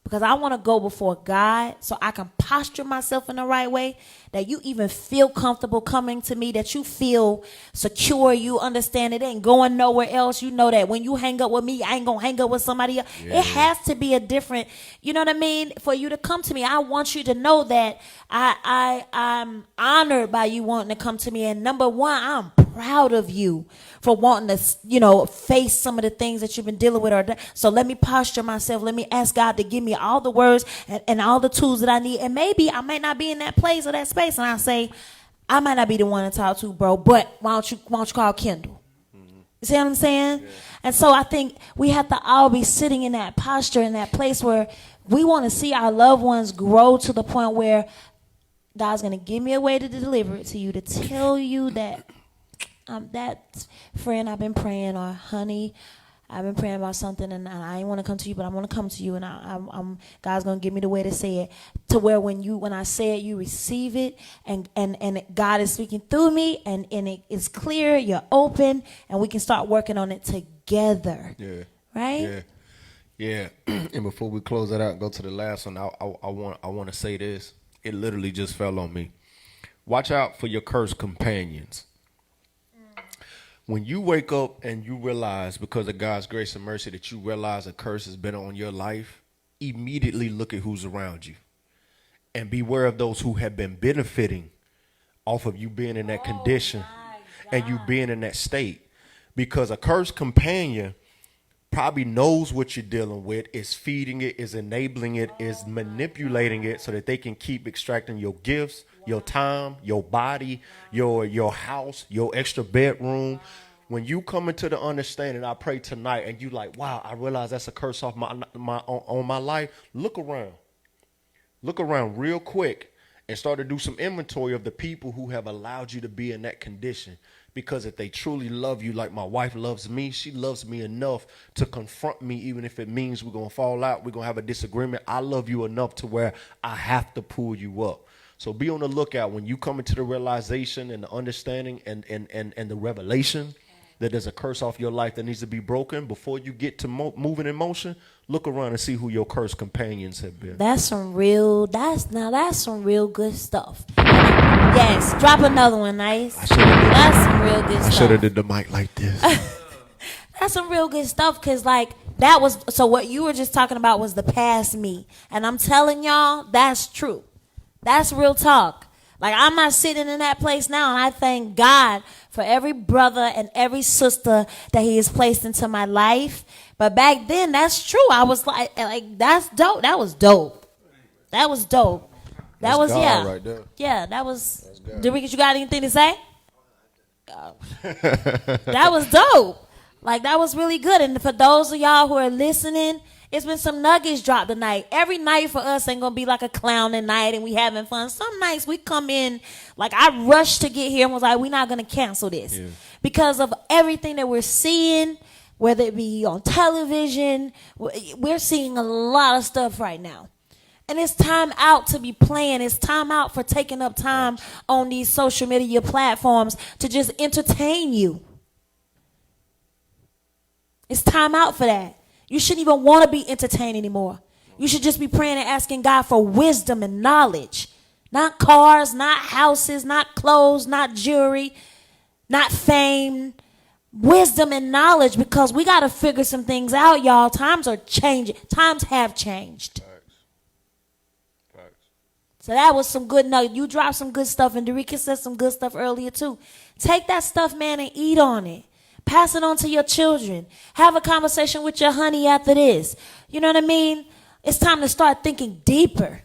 Because I want to go before God so I can posture myself in the right way, that you even feel comfortable coming to me, that you feel secure, you understand it ain't going nowhere else. You know that when you hang up with me, I ain't going to hang up with somebody else. Yeah. It has to be a different, you know what I mean, for you to come to me. I want you to know that I'm honored by you wanting to come to me. And number one, I'm proud of you for wanting to, face some of the things that you've been dealing with. So let me posture myself. Let me ask God to give me all the words and all the tools that I need. And maybe I might not be in that place or that space. And I say, I might not be the one to talk to, bro, but why don't you call Kendall? Mm-hmm. You see what I'm saying? Yeah. And so I think we have to all be sitting in that posture, in that place where we want to see our loved ones grow to the point where God's going to give me a way to deliver it to you, to tell you that that friend I've been praying, or honey, I've been praying about something and I ain't want to come to you, but I want to come to you, and I'm God's gonna give me the way to say it, to where when I say it, you receive it, and God is speaking through me, and it is clear, you're open, and we can start working on it together. Yeah. Right. Yeah. And before we close that out and go to the last one, I want to say this. It literally just fell on me. Watch out for your cursed companions. When you wake up and you realize, because of God's grace and mercy, that you realize a curse has been on your life, immediately look at who's around you and beware of those who have been benefiting off of you being in that condition and you being in that state. Because a cursed companion probably knows what you're dealing with, is feeding it, is enabling it, is manipulating it so that they can keep extracting your gifts, your time, your body, your house, your extra bedroom. When you come into the understanding, I pray tonight, and you like, wow, I realize that's a curse off on my life. Look around real quick and start to do some inventory of the people who have allowed you to be in that condition. Because if they truly love you like my wife loves me, she loves me enough to confront me, even if it means we're going to fall out, we're going to have a disagreement. I love you enough to where I have to pull you up. So be on the lookout when you come into the realization and the understanding and the revelation that there's a curse off your life that needs to be broken. Before you get to moving in motion, look around and see who your cursed companions have been. That's some real good stuff. Yes, drop another one, nice. That's some real good stuff. I should have did the mic like this. That's some real good stuff, because like that was, so what you were just talking about was the past me. And I'm telling y'all, that's true. That's real talk. Like, I'm not sitting in that place now, and I thank God for every brother and every sister that he has placed into my life. But back then, that's true. I was like that's dope. That was dope. That was dope. That That's was, God yeah. right there. Yeah, that was. Dorica, you got anything to say? That was dope. Like, that was really good. And for those of y'all who are listening, it's been some nuggets dropped tonight. Every night for us ain't going to be like a clowning night and we having fun. Some nights we come in, like I rushed to get here and was like, we're not going to cancel this. Yeah. Because of everything that we're seeing, whether it be on television, we're seeing a lot of stuff right now. And it's time out to be playing. It's time out for taking up time on these social media platforms to just entertain you. It's time out for that. You shouldn't even want to be entertained anymore. You should just be praying and asking God for wisdom and knowledge. Not cars, not houses, not clothes, not jewelry, not fame. Wisdom and knowledge, because we got to figure some things out, y'all. Times are changing. Times have changed. So that was some good nuggets. You dropped some good stuff, and Dorica said some good stuff earlier too. Take that stuff, man, and eat on it. Pass it on to your children. Have a conversation with your honey after this. You know what I mean? It's time to start thinking deeper.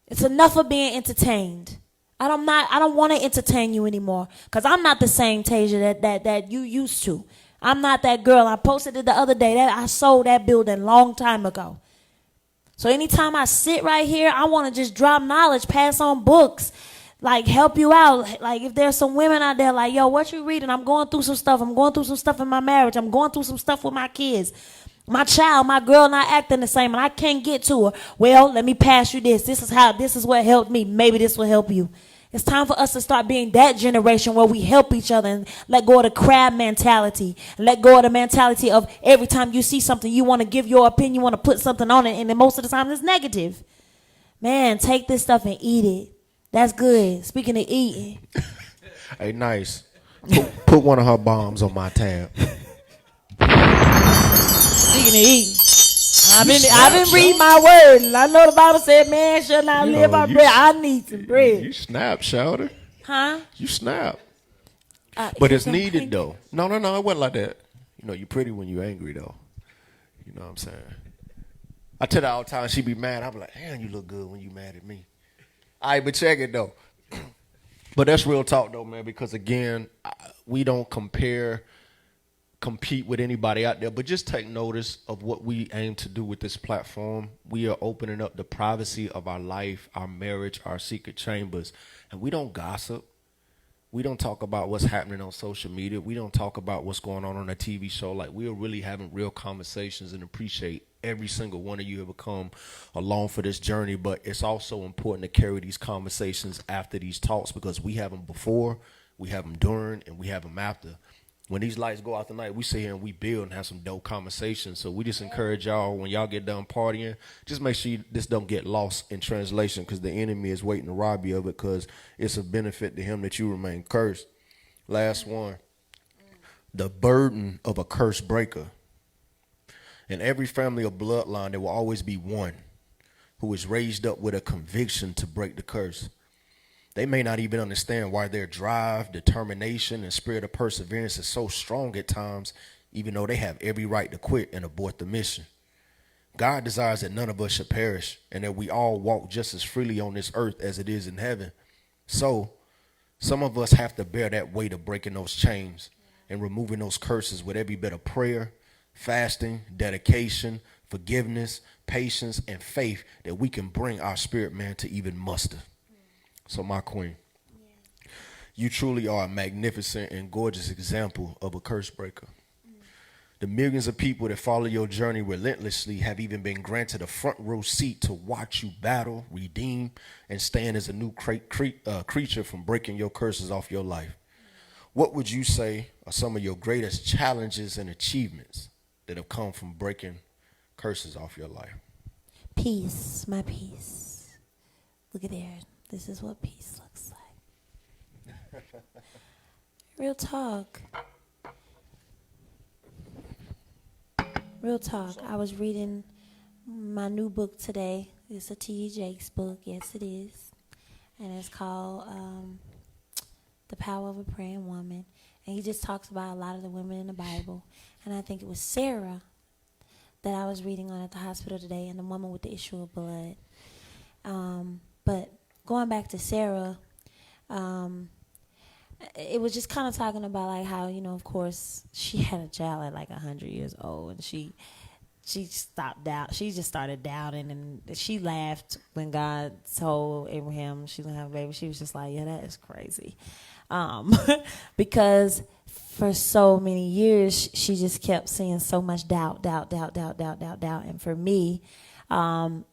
It's enough of being entertained. I don't want to entertain you anymore, because I'm not the same Tasia that you used to. I'm not that girl. I posted it the other day that I sold that building a long time ago. So anytime I sit right here, I want to just drop knowledge, pass on books, like help you out. Like if there's some women out there like, yo, what you reading? I'm going through some stuff. I'm going through some stuff in my marriage. I'm going through some stuff with my kids. My child, my girl not acting the same and I can't get to her. Well, let me pass you this. This is what helped me. Maybe this will help you. It's time for us to start being that generation where we help each other and let go of the crab mentality. Let go of the mentality of every time you see something, you want to give your opinion, you want to put something on it, and then most of the time it's negative. Man, take this stuff and eat it. That's good. Speaking of eating. Hey, nice. Put one of her bombs on my tab. Speaking of eating. I've been reading my word, and I know the Bible said, man shall not live by bread. I need some bread. You snap, Shouter. Huh? You snap. But it's needed, though. No, it wasn't like that. You know, you're pretty when you're angry, though. You know what I'm saying? I tell her all the time, she be mad. I be like, damn, you look good when you mad at me. All right, but check it, though. But that's real talk, though, man, because, again, we don't compete with anybody out there, but just take notice of what we aim to do with this platform. We are opening up the privacy of our life, our marriage, our secret chambers, and we don't gossip. We don't talk about what's happening on social media. We don't talk about what's going on a TV show. Like, we are really having real conversations and appreciate every single one of you who have come along for this journey. But it's also important to carry these conversations after these talks, because we have them before, we have them during, and we have them after. When these lights go out tonight, we sit here and we build and have some dope conversations. So we just encourage y'all, when y'all get done partying, just make sure this don't get lost in translation, because the enemy is waiting to rob you of it, because it's a benefit to him that you remain cursed. Last one. the burden of a curse breaker. In every family or bloodline, there will always be one who is raised up with a conviction to break the curse. They may not even understand why their drive, determination, and spirit of perseverance is so strong at times, even though they have every right to quit and abort the mission. God desires that none of us should perish and that we all walk just as freely on this earth as it is in heaven. So, some of us have to bear that weight of breaking those chains and removing those curses with every bit of prayer, fasting, dedication, forgiveness, patience, and faith that we can bring our spirit man to even muster. So my queen, you truly are a magnificent and gorgeous example of a curse breaker. The millions of people that follow your journey relentlessly have even been granted a front row seat to watch you battle, redeem, and stand as a new creature from breaking your curses off your life. What would you say are some of your greatest challenges and achievements that have come from breaking curses off your life? Peace, my peace. Look at there. This is what peace looks like. Real talk. Real talk. I was reading my new book today. It's a T.D. Jakes book. Yes, it is. And it's called The Power of a Praying Woman. And he just talks about a lot of the women in the Bible. And I think it was Sarah that I was reading on at the hospital today, and the woman with the issue of blood. But going back to Sarah, it was just kind of talking about like how, you know, of course, she had a child at like 100 years old, and she stopped doubt. She just started doubting, and she laughed when God told Abraham she was gonna have a baby. She was just like, yeah, that is crazy, because for so many years she just kept seeing so much doubt. And for me,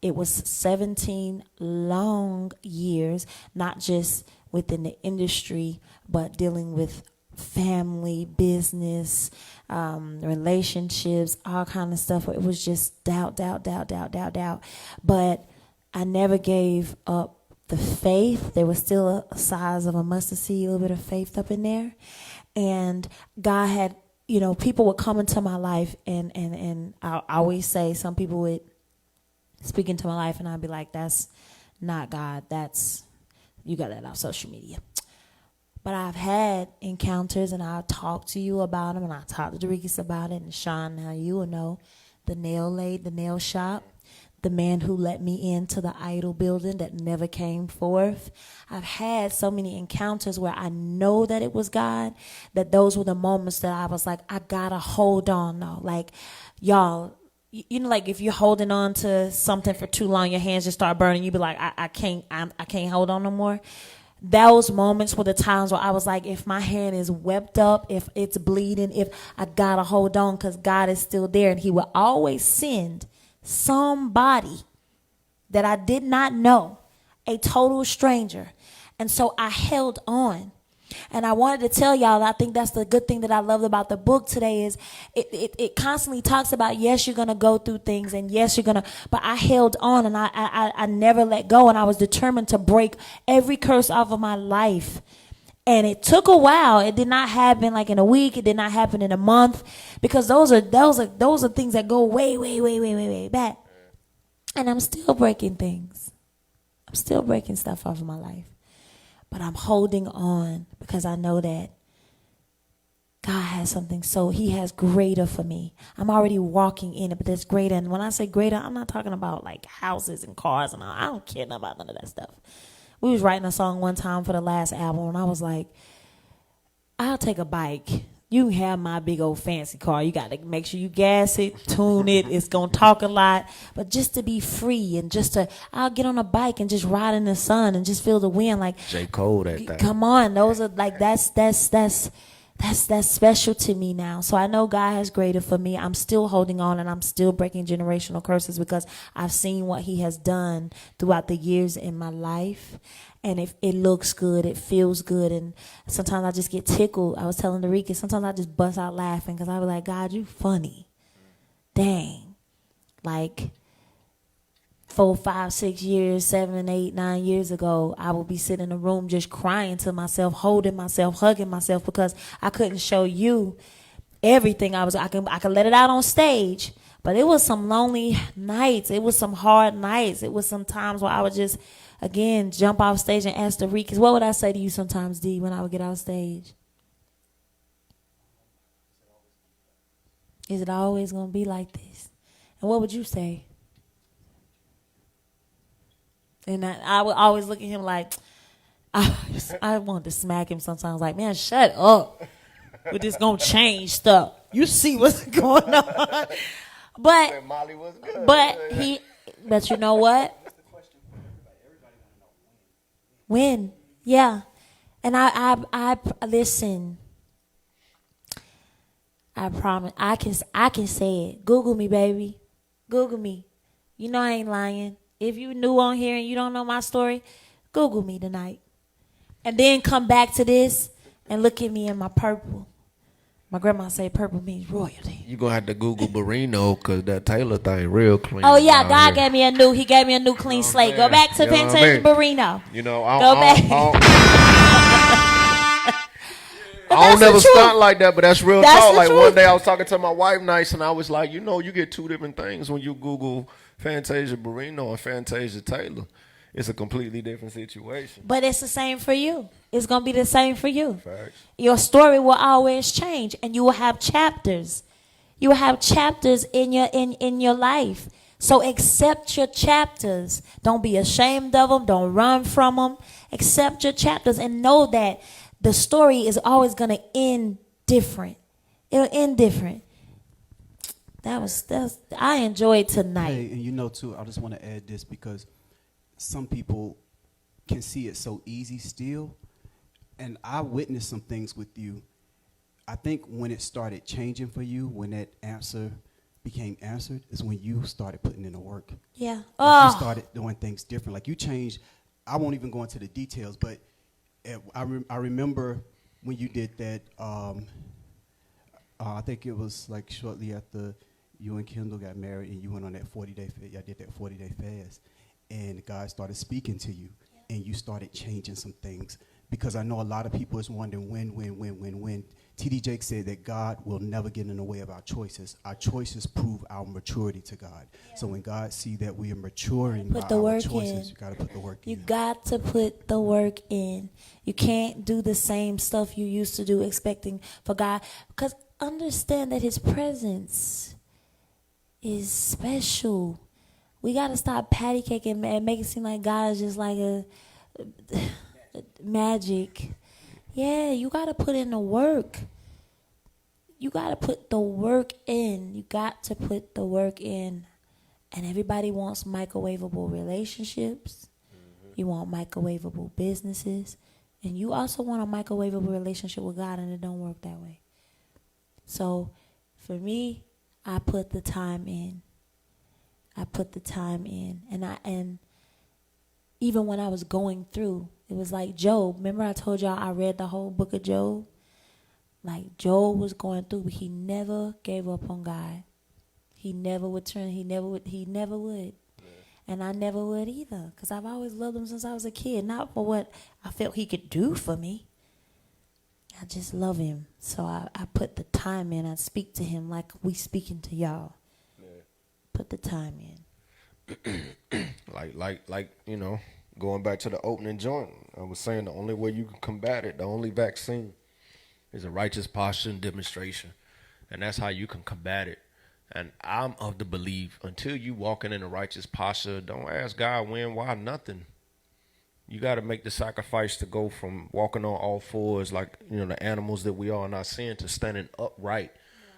it was 17 long years, not just within the industry, but dealing with family, business, relationships, all kind of stuff. It was just doubt. But I never gave up the faith. There was still a size of a mustard seed, a little bit of faith up in there. And God had, you know, people would come into my life, and I always say, some people would speak into my life, and I'd be like, that's not God. That's, you got that off social media. But I've had encounters, and I'll talk to you about them, and I talked to Derikas about it, and Sean, now you will know, the nail shop, the man who let me into the idol building that never came forth. I've had so many encounters where I know that it was God, that those were the moments that I was like, I gotta hold on though. Like, y'all, you know, like if you're holding on to something for too long, your hands just start burning. You be like, I can't hold on no more. Those moments were the times where I was like, if my hand is webbed up, if it's bleeding, if I gotta hold on, because God is still there, and he will always send somebody that I did not know, a total stranger. And so I held on. And I wanted to tell y'all, I think that's the good thing that I loved about the book today is it constantly talks about, yes, you're going to go through things, and yes, you're going to, but I held on, and I never let go, and I was determined to break every curse off of my life. And it took a while. It did not happen like in a week. It did not happen in a month, because those are things that go way back. And I'm still breaking things. I'm still breaking stuff off of my life. But I'm holding on because I know that God has something. So he has greater for me. I'm already walking in it, but there's greater. And when I say greater, I'm not talking about like houses and cars and all. I don't care about none of that stuff. We was writing a song one time for the last album, and I was like, I'll take a bike. You can have my big old fancy car. You got to make sure you gas it, tune it. It's going to talk a lot. But just to be free, and I'll get on a bike and just ride in the sun and just feel the wind. Like J. Cole, that thing. Come on. Those are like, that's special to me now. So I know God has greater for me. I'm still holding on, and I'm still breaking generational curses because I've seen what he has done throughout the years in my life. And if it looks good, it feels good. And sometimes I just get tickled. I was telling Derikas, sometimes I just bust out laughing because I was like, God, you funny. Dang. Like 4, 5, 6 years, 7, 8, 9 years ago, I would be sitting in a room just crying to myself, holding myself, hugging myself, because I couldn't show you everything. I could let it out on stage. But it was some lonely nights. It was some hard nights. It was some times where I would just, again, jump off stage and ask to read. Because what would I say to you sometimes, D, when I would get off stage? Is it always going to be like this? And what would you say? And I would always look at him like, I wanted to smack him sometimes. Like, man, shut up. We're just going to change stuff. You see what's going on. But Molly was good. But you know what? When? Yeah. And I listen. I promise. I can say it. Google me, baby. Google me. You know I ain't lying. If you new on here and you don't know my story, Google me tonight. And then come back to this and look at me in my purple. My grandma say purple means royalty. You gonna have to Google Barino because that Taylor thing real clean. Oh yeah, God gave me a new clean slate. Go back to Fantasia and Barino. You know, I don't never stunt like that, but that's real talk. Like one day I was talking to my wife nice, and I was like, you know, you get two different things when you Google Fantasia Barino and Fantasia Taylor. It's a completely different situation. But it's the same for you. It's going to be the same for you. Facts. Your story will always change, and you will have chapters. You will have chapters in your life. So accept your chapters. Don't be ashamed of them. Don't run from them. Accept your chapters and know that the story is always going to end different. It'll end different. I enjoyed tonight. Hey, and you know, too, I just want to add this because some people can see it so easy still. And I witnessed some things with you. I think when it started changing for you, when that answer became answered, is when you started putting in the work. Yeah. You started doing things different. Like you changed. I won't even go into the details, but I remember when you did that. I think it was like shortly after you and Kendall got married, and you went on that 40-day fast. I did that 40-day fast. And God started speaking to you, and you started changing some things. Because I know a lot of people is wondering when. T.D. Jakes said that God will never get in the way of our choices. Our choices prove our maturity to God. Yeah. So when God see that we are maturing by our choices, you got to put the work in. You got to put the work in. You can't do the same stuff you used to do expecting for God. Because understand that his presence is special. We got to stop patty caking and make it seem like God is just like a magic. Yeah, you got to put in the work. You got to put the work in. You got to put the work in. And everybody wants microwavable relationships. Mm-hmm. You want microwavable businesses. And you also want a microwavable relationship with God, and it don't work that way. So, for me, I put the time in. And even when I was going through, it was like Job. Remember I told y'all I read the whole book of Job? Like Job was going through, but he never gave up on God. He never would turn. He never would. Yeah. And I never would either, because I've always loved him since I was a kid. Not for what I felt he could do for me. I just love him. So I put the time in. I speak to him like we speaking to y'all. Yeah. Put the time in. like you know, going back to the opening joint, I was saying the only way you can combat it, the only vaccine, is a righteous posture and demonstration. And that's how you can combat it. And I'm of the belief, until you walking in a righteous posture, don't ask God when, why, nothing. You got to make the sacrifice to go from walking on all fours like, you know, the animals that we are in our sin, to standing upright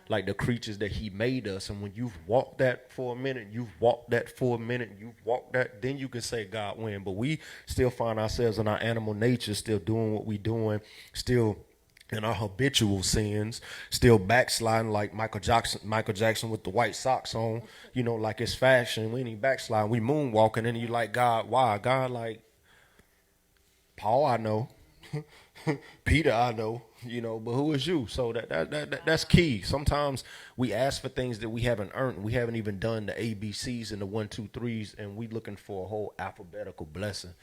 like the creatures that he made us. And when you've walked that for a minute, you've walked that, then you can say God when. But we still find ourselves in our animal nature, still doing what we doing, still in our habitual sins, still backsliding like Michael Jackson with the white socks on, you know, like it's fashion. We ain't backsliding, we moonwalking. And you like, God, why? God like, Paul I know, Peter I know, you know, but who is you? So that's key. Sometimes we ask for things that we haven't earned. We haven't even done the ABCs and the 1, 2, 3s, and we looking for a whole alphabetical blessing.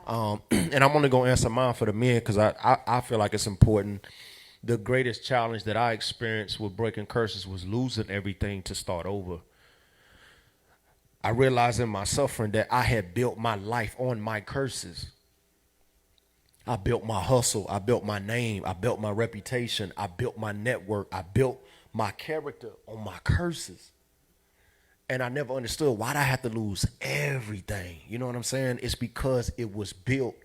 Wow. And I'm only gonna answer mine for the men, because I feel like it's important the greatest challenge that I experienced with breaking curses was losing everything to start over. I realized in my suffering that I had built my life on my curses. I built my hustle. I built my name. I built my reputation. I built my network. I built my character on my curses. And I never understood why I had to lose everything. You know what I'm saying? It's because it was built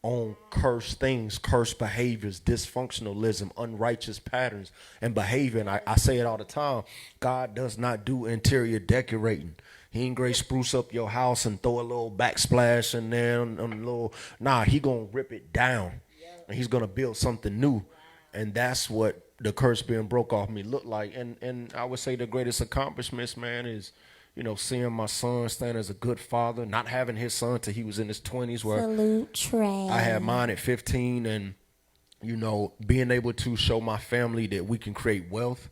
on cursed things, cursed behaviors, dysfunctionalism, unrighteous patterns and behavior. And I say it all the time. God does not do interior decorating. He ain't great spruce up your house and throw a little backsplash in there on a little. Nah, he gonna rip it down, and he's gonna build something new, and that's what the curse being broke off me looked like. And I would say the greatest accomplishments, man, is seeing my son stand as a good father, not having his son till he was in his 20s, where Salute Trey. I had mine at 15, and being able to show my family that we can create wealth.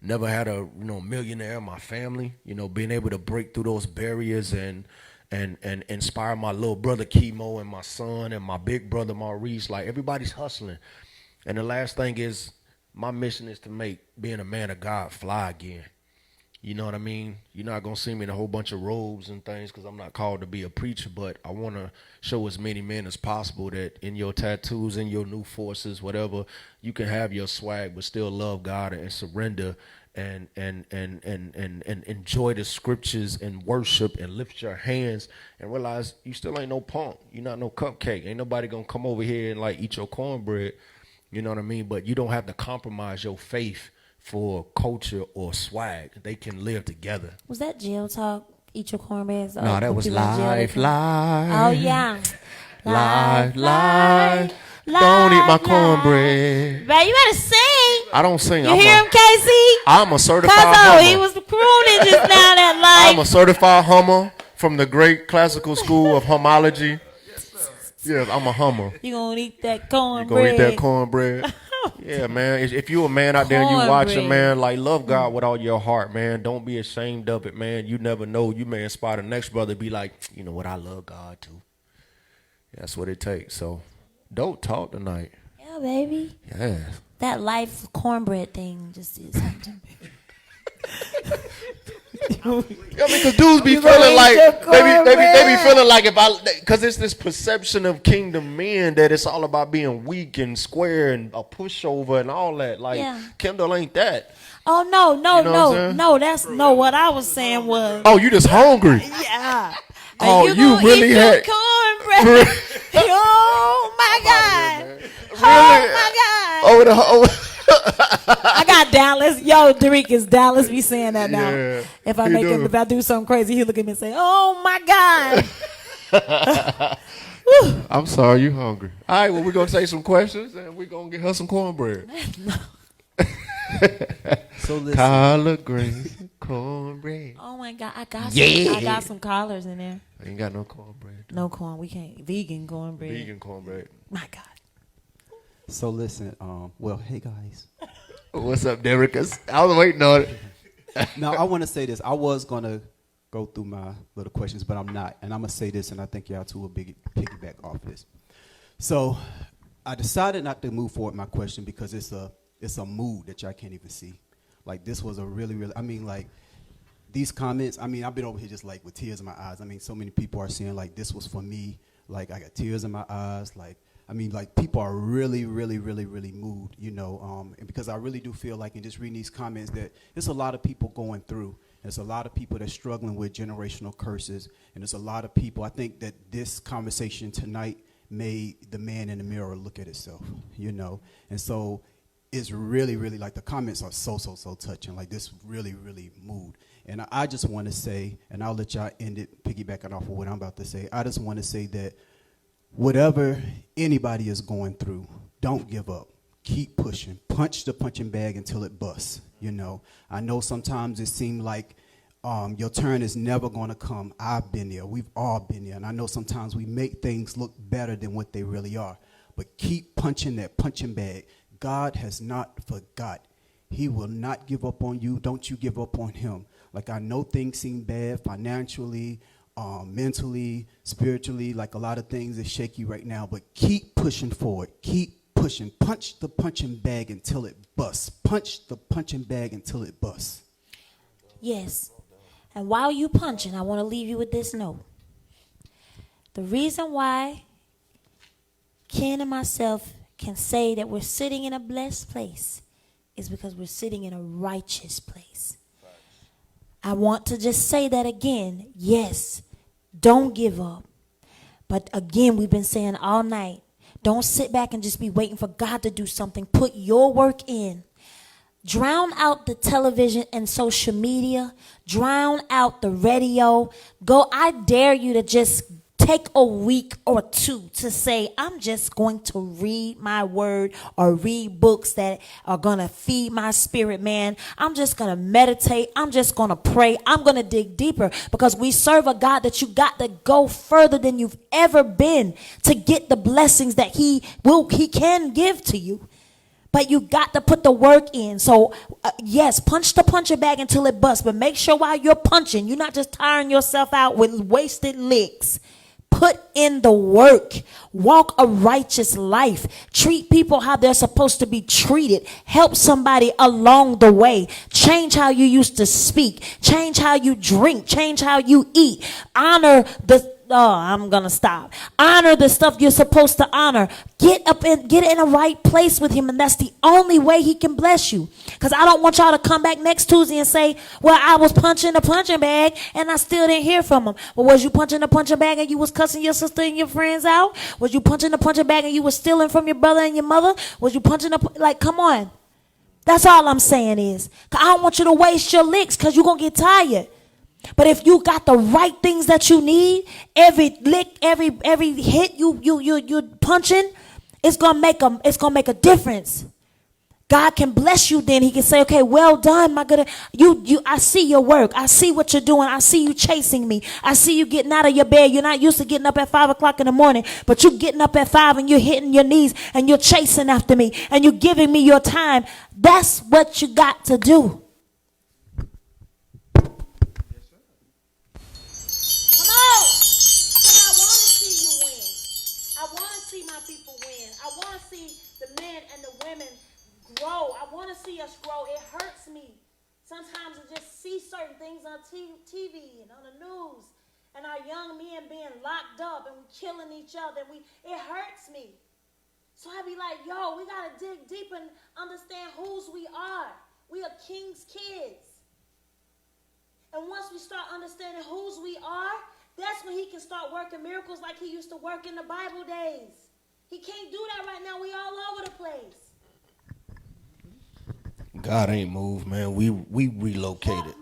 Never had a millionaire in my family. Being able to break through those barriers and inspire my little brother Chemo and my son and my big brother Maurice. Like, everybody's hustling. And the last thing is, my mission is to make being a man of God fly again. You know what I mean? You're not going to see me in a whole bunch of robes and things because I'm not called to be a preacher, but I want to show as many men as possible that in your tattoos, in your new forces, whatever, you can have your swag but still love God and surrender and enjoy the scriptures and worship and lift your hands and realize you still ain't no punk. You're not no cupcake. Ain't nobody going to come over here and like eat your cornbread. You know what I mean? But you don't have to compromise your faith for culture or swag. They can live together. Was that jail talk? Eat your cornbreads? No, that was live. Oh, yeah. Live. Don't eat my cornbread. Babe, you better sing. I don't sing. You hear him, Casey? I'm a certified hummer. He was crooning just now that life. I'm a certified hummer from the great classical school of homology. Yeah, I'm a hummer. You gonna eat that cornbread. You gonna eat that cornbread. Yeah, man. If you a man out there and you watching, man, like, love God with all your heart, man. Don't be ashamed of it, man. You never know. You may inspire the next brother to be like, you know what, I love God too. That's what it takes. So don't talk tonight. Yeah, baby. Yeah. That life cornbread thing just is something. Yeah, because dudes be feeling like they be feeling like because it's this perception of kingdom men that it's all about being weak and square and a pushover and all that. Like, Kendall ain't that. Oh no! That's what I was saying was. Oh, you just hungry? Yeah. Oh, you really had cornbread? Oh my God! Really? Oh my God! I got Dallas. Yo, Derikus, Dallas be saying that now. Yeah, if I do something crazy, he'll look at me and say, "Oh my God." I'm sorry, you hungry. All right, well, we're gonna take some questions and we're gonna get her some cornbread. So listen. Collard greens, cornbread. Oh my God, I got some collars in there. I ain't got no cornbread. No corn. We can't. Vegan cornbread. Vegan cornbread. My God. So listen, well, hey guys. What's up, Derikus? I was waiting on it. Now, I want to say this. I was going to go through my little questions, but I'm not. And I'm going to say this, and I think y'all two will piggyback off this. So I decided not to move forward with my question because it's a mood that y'all can't even see. Like, this was a really, really, these comments, I've been over here just like with tears in my eyes. So many people are saying like this was for me. Like, I got tears in my eyes. Like, people are really, really, really, really moved, and because I really do feel like in just reading these comments that there's a lot of people going through. There's a lot of people that's struggling with generational curses, and there's a lot of people. I think that this conversation tonight made the man in the mirror look at itself, and so it's really, really, like, the comments are so touching. Like, this really, really moved. And I just want to say, and I'll let y'all end it piggybacking off of what I'm about to say. I just want to say that whatever anybody is going through, don't give up. Keep pushing. Punch the punching bag until it busts, I know sometimes it seems like your turn is never going to come. I've been there. We've all been there. And I know sometimes we make things look better than what they really are. But keep punching that punching bag. God has not forgot. He will not give up on you. Don't you give up on him. Like, I know things seem bad financially, mentally, spiritually, like a lot of things is shaky right now, but keep pushing forward. Keep pushing. Punch the punching bag until it busts. Punch the punching bag until it busts. Yes. And while you punching, I want to leave you with this note. The reason why Ken and myself can say that we're sitting in a blessed place is because we're sitting in a righteous place. I want to just say that again. Yes, don't give up. But again, we've been saying all night, don't sit back and just be waiting for God to do something. Put your work in. Drown out the television and social media. Drown out the radio. I dare you to just take a week or two to say, I'm just going to read my word or read books that are going to feed my spirit, man. I'm just going to meditate. I'm just going to pray. I'm going to dig deeper because we serve a God that you got to go further than you've ever been to get the blessings that he can give to you. But you got to put the work in. So, yes, punch the puncher bag until it busts. But make sure while you're punching, you're not just tiring yourself out with wasted licks. Put in the work. Walk a righteous life. Treat people how they're supposed to be treated. Help somebody along the way. Change how you used to speak. Change how you drink. Change how you eat. Honor I'm going to stop. Honor the stuff you're supposed to honor. Get in a right place with him, and that's the only way he can bless you. Because I don't want y'all to come back next Tuesday and say, well, I was punching the punching bag, and I still didn't hear from him. Well, was you punching the punching bag and you was cussing your sister and your friends out? Was you punching the punching bag and you was stealing from your brother and your mother? Was you punching come on. That's all I'm saying is, I don't want you to waste your licks because you're going to get tired. But if you got the right things that you need, every lick, every hit you punching, it's gonna make a difference. God can bless you. Then he can say, okay, well done, my good. I see your work. I see what you're doing. I see you chasing me. I see you getting out of your bed. You're not used to getting up at 5 o'clock in the morning, but you're getting up at 5 and you're hitting your knees and you're chasing after me and you're giving me your time. That's what you got to do. I want to see us grow. It hurts me sometimes to just see certain things on TV and on the news, and our young men being locked up and killing each other. It hurts me. So I be like, yo, we gotta dig deep and understand whose we are. We are King's kids, and once we start understanding whose we are, that's when he can start working miracles like he used to work in the Bible days. He can't do that right now. We all over the place. God ain't moved, man. We relocated.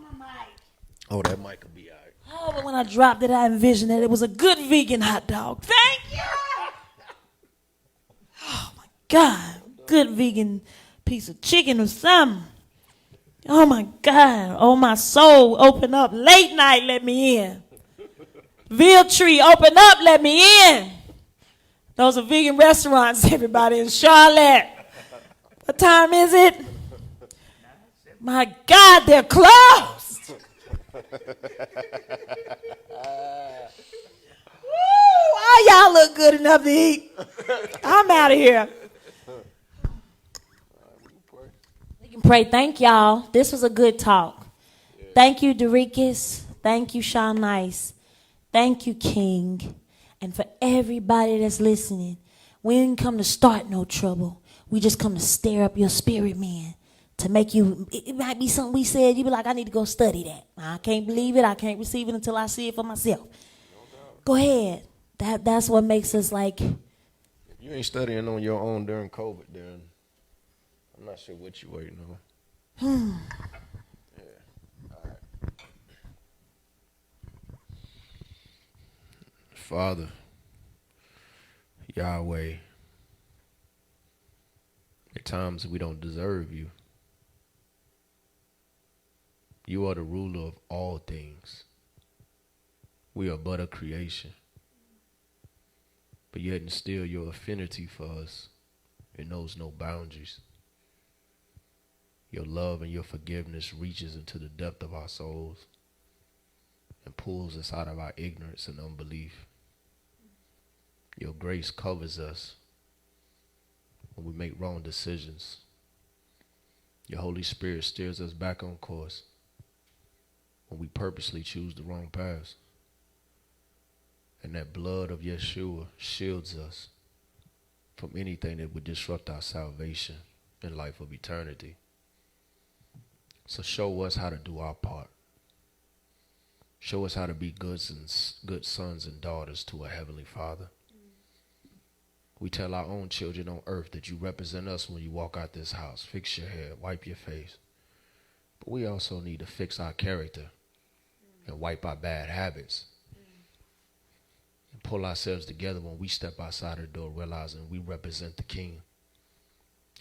Oh, that mic will be all right. Oh, but when I dropped it, I envisioned that it was a good vegan hot dog. Thank you. Oh, my God. Good vegan piece of chicken or something. Oh, my God. Oh, my soul, open up. Late night, let me in. Veal Tree, open up, let me in. Those are vegan restaurants, everybody, in Charlotte. What time is it? My God, they're closed. Woo, why y'all look good enough to eat? I'm out of here. We can pray. Thank y'all. This was a good talk. Thank you, Dorikas. Thank you, Sean Nice. Thank you, King. And for everybody that's listening, we didn't come to start no trouble. We just come to stir up your spirit, man. To make you, it might be something we said, you be like, I need to go study that. I can't believe it. I can't receive it until I see it for myself. Go ahead. That's what makes us like. If you ain't studying on your own during COVID, then I'm not sure what you're waiting on. Yeah. All right. Father, Yahweh, at times we don't deserve you. You are the ruler of all things. We are but a creation. But yet and still your affinity for us, it knows no boundaries. Your love and your forgiveness reaches into the depth of our souls and pulls us out of our ignorance and unbelief. Your grace covers us when we make wrong decisions. Your Holy Spirit steers us back on course when we purposely choose the wrong path. And that blood of Yeshua shields us from anything that would disrupt our salvation and life of eternity. So show us how to do our part. Show us how to be good sons and daughters to a heavenly Father. We tell our own children on earth that you represent us when you walk out this house. Fix your hair, wipe your face. But we also need to fix our character and wipe our bad habits. And pull ourselves together when we step outside the door, realizing we represent the King.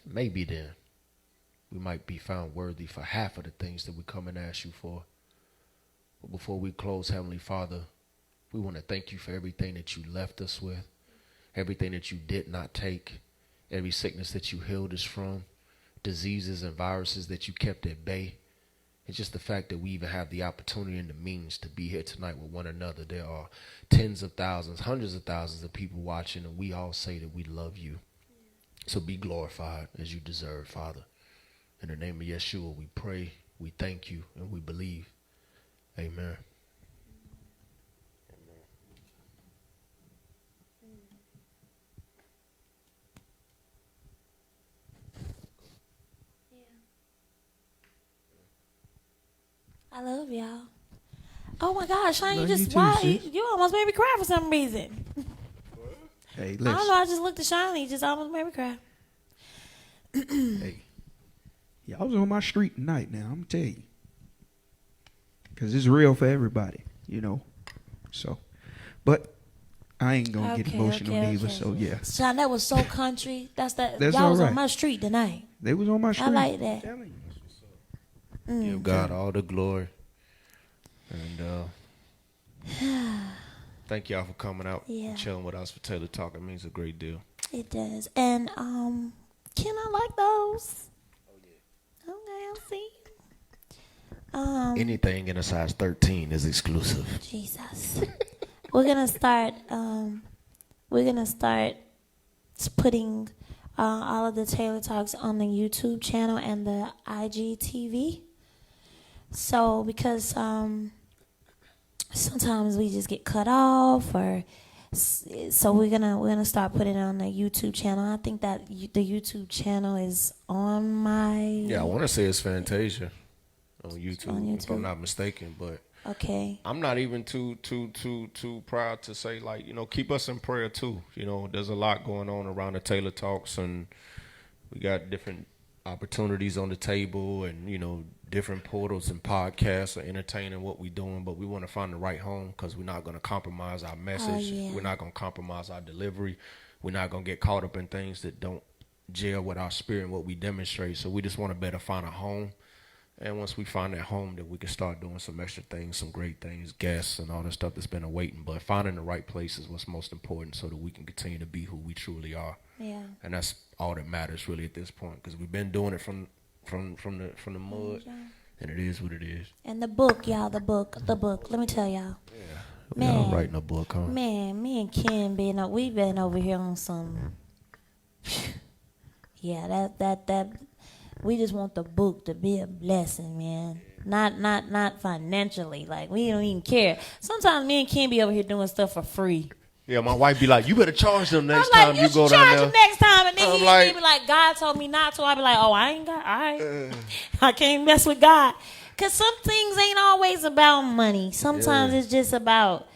Maybe then we might be found worthy for half of the things that we come and ask you for. But before we close, Heavenly Father, we want to thank you for everything that you left us with, everything that you did not take, every sickness that you healed us from, diseases and viruses that you kept at bay. It's just the fact that we even have the opportunity and the means to be here tonight with one another. There are tens of thousands, hundreds of thousands of people watching, and we all say that we love you. So be glorified as you deserve, Father. In the name of Yeshua, we pray, we thank you, and we believe. Amen. I love y'all. Oh my gosh, Shine, you Love you just too, why sis. you almost made me cry for some reason. Hey, I don't listen. know, I just looked at Shine, he just almost made me cry. Hey, y'all was on my street tonight. Now I'm gonna tell you, because it's real for everybody, you know. So, but I ain't gonna get emotional neither. So yeah, Shine, that was so country. That's That's y'all all was right. on my street tonight. they was on my street. I like that. Telling you. Give God all the glory. And thank y'all for coming out Yeah. and chilling with us for Taylor Talk. It means a great deal. It does. And can I like those? Oh yeah. Okay, I'll see. Anything in a size 13 is exclusive. Jesus. We're gonna start putting all of the Taylor Talks on the YouTube channel and the IGTV. So because sometimes we just get cut off, or so we're gonna start putting it on the YouTube channel. I think that the YouTube channel is on my Yeah, I want to say it's Fantasia on YouTube, on if I'm YouTube. not mistaken. But Okay. I'm not even too proud to say, like, you know, keep us in prayer too. You know, there's a lot going on around the Taylor Talks, and we got different opportunities on the table, and, you know, different portals and podcasts are entertaining what we're doing, but we want to find the right home, because we're not going to compromise our message. yeah. We're not going to compromise our delivery. We're not going to get caught up in things that don't gel with our spirit and what we demonstrate. So we just want to better find a home. And once we find that home, then we can start doing some extra things, some great things, guests and all the stuff that's been awaiting. But finding the right place is what's most important, so that we can continue to be who we truly are. Yeah. And that's all that matters really at this point, because we've been doing it from the mud, and it is what it is. And the book, y'all, the book. Let me tell y'all. We're not writing a book, huh? Man, me and Ken we've been over here on some. Yeah, that. We just want the book to be a blessing, man. Not financially. Like, we don't even care. Sometimes me and Ken be over here doing stuff for free. Yeah, my wife be like, you better charge them next I'm time like, you go should down charge there. him next time, and then I'm he like- be like, God told me not to. I be like, oh, I ain't got, all right. I can't mess with God. Because some things ain't always about money. Sometimes it's just about,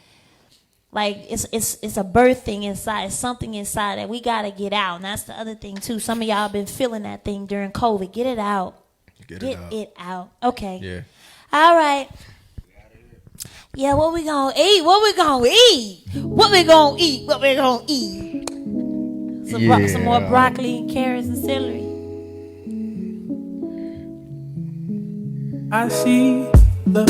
like, it's a birth thing inside. It's something inside that we got to get out. And that's the other thing, too. Some of y'all been feeling that thing during COVID. Get it out. Get it out. Okay. Yeah. All right. Yeah, what we gonna eat? What we gonna eat? What we gonna eat? What we gonna eat? Some more broccoli and carrots and celery. I see the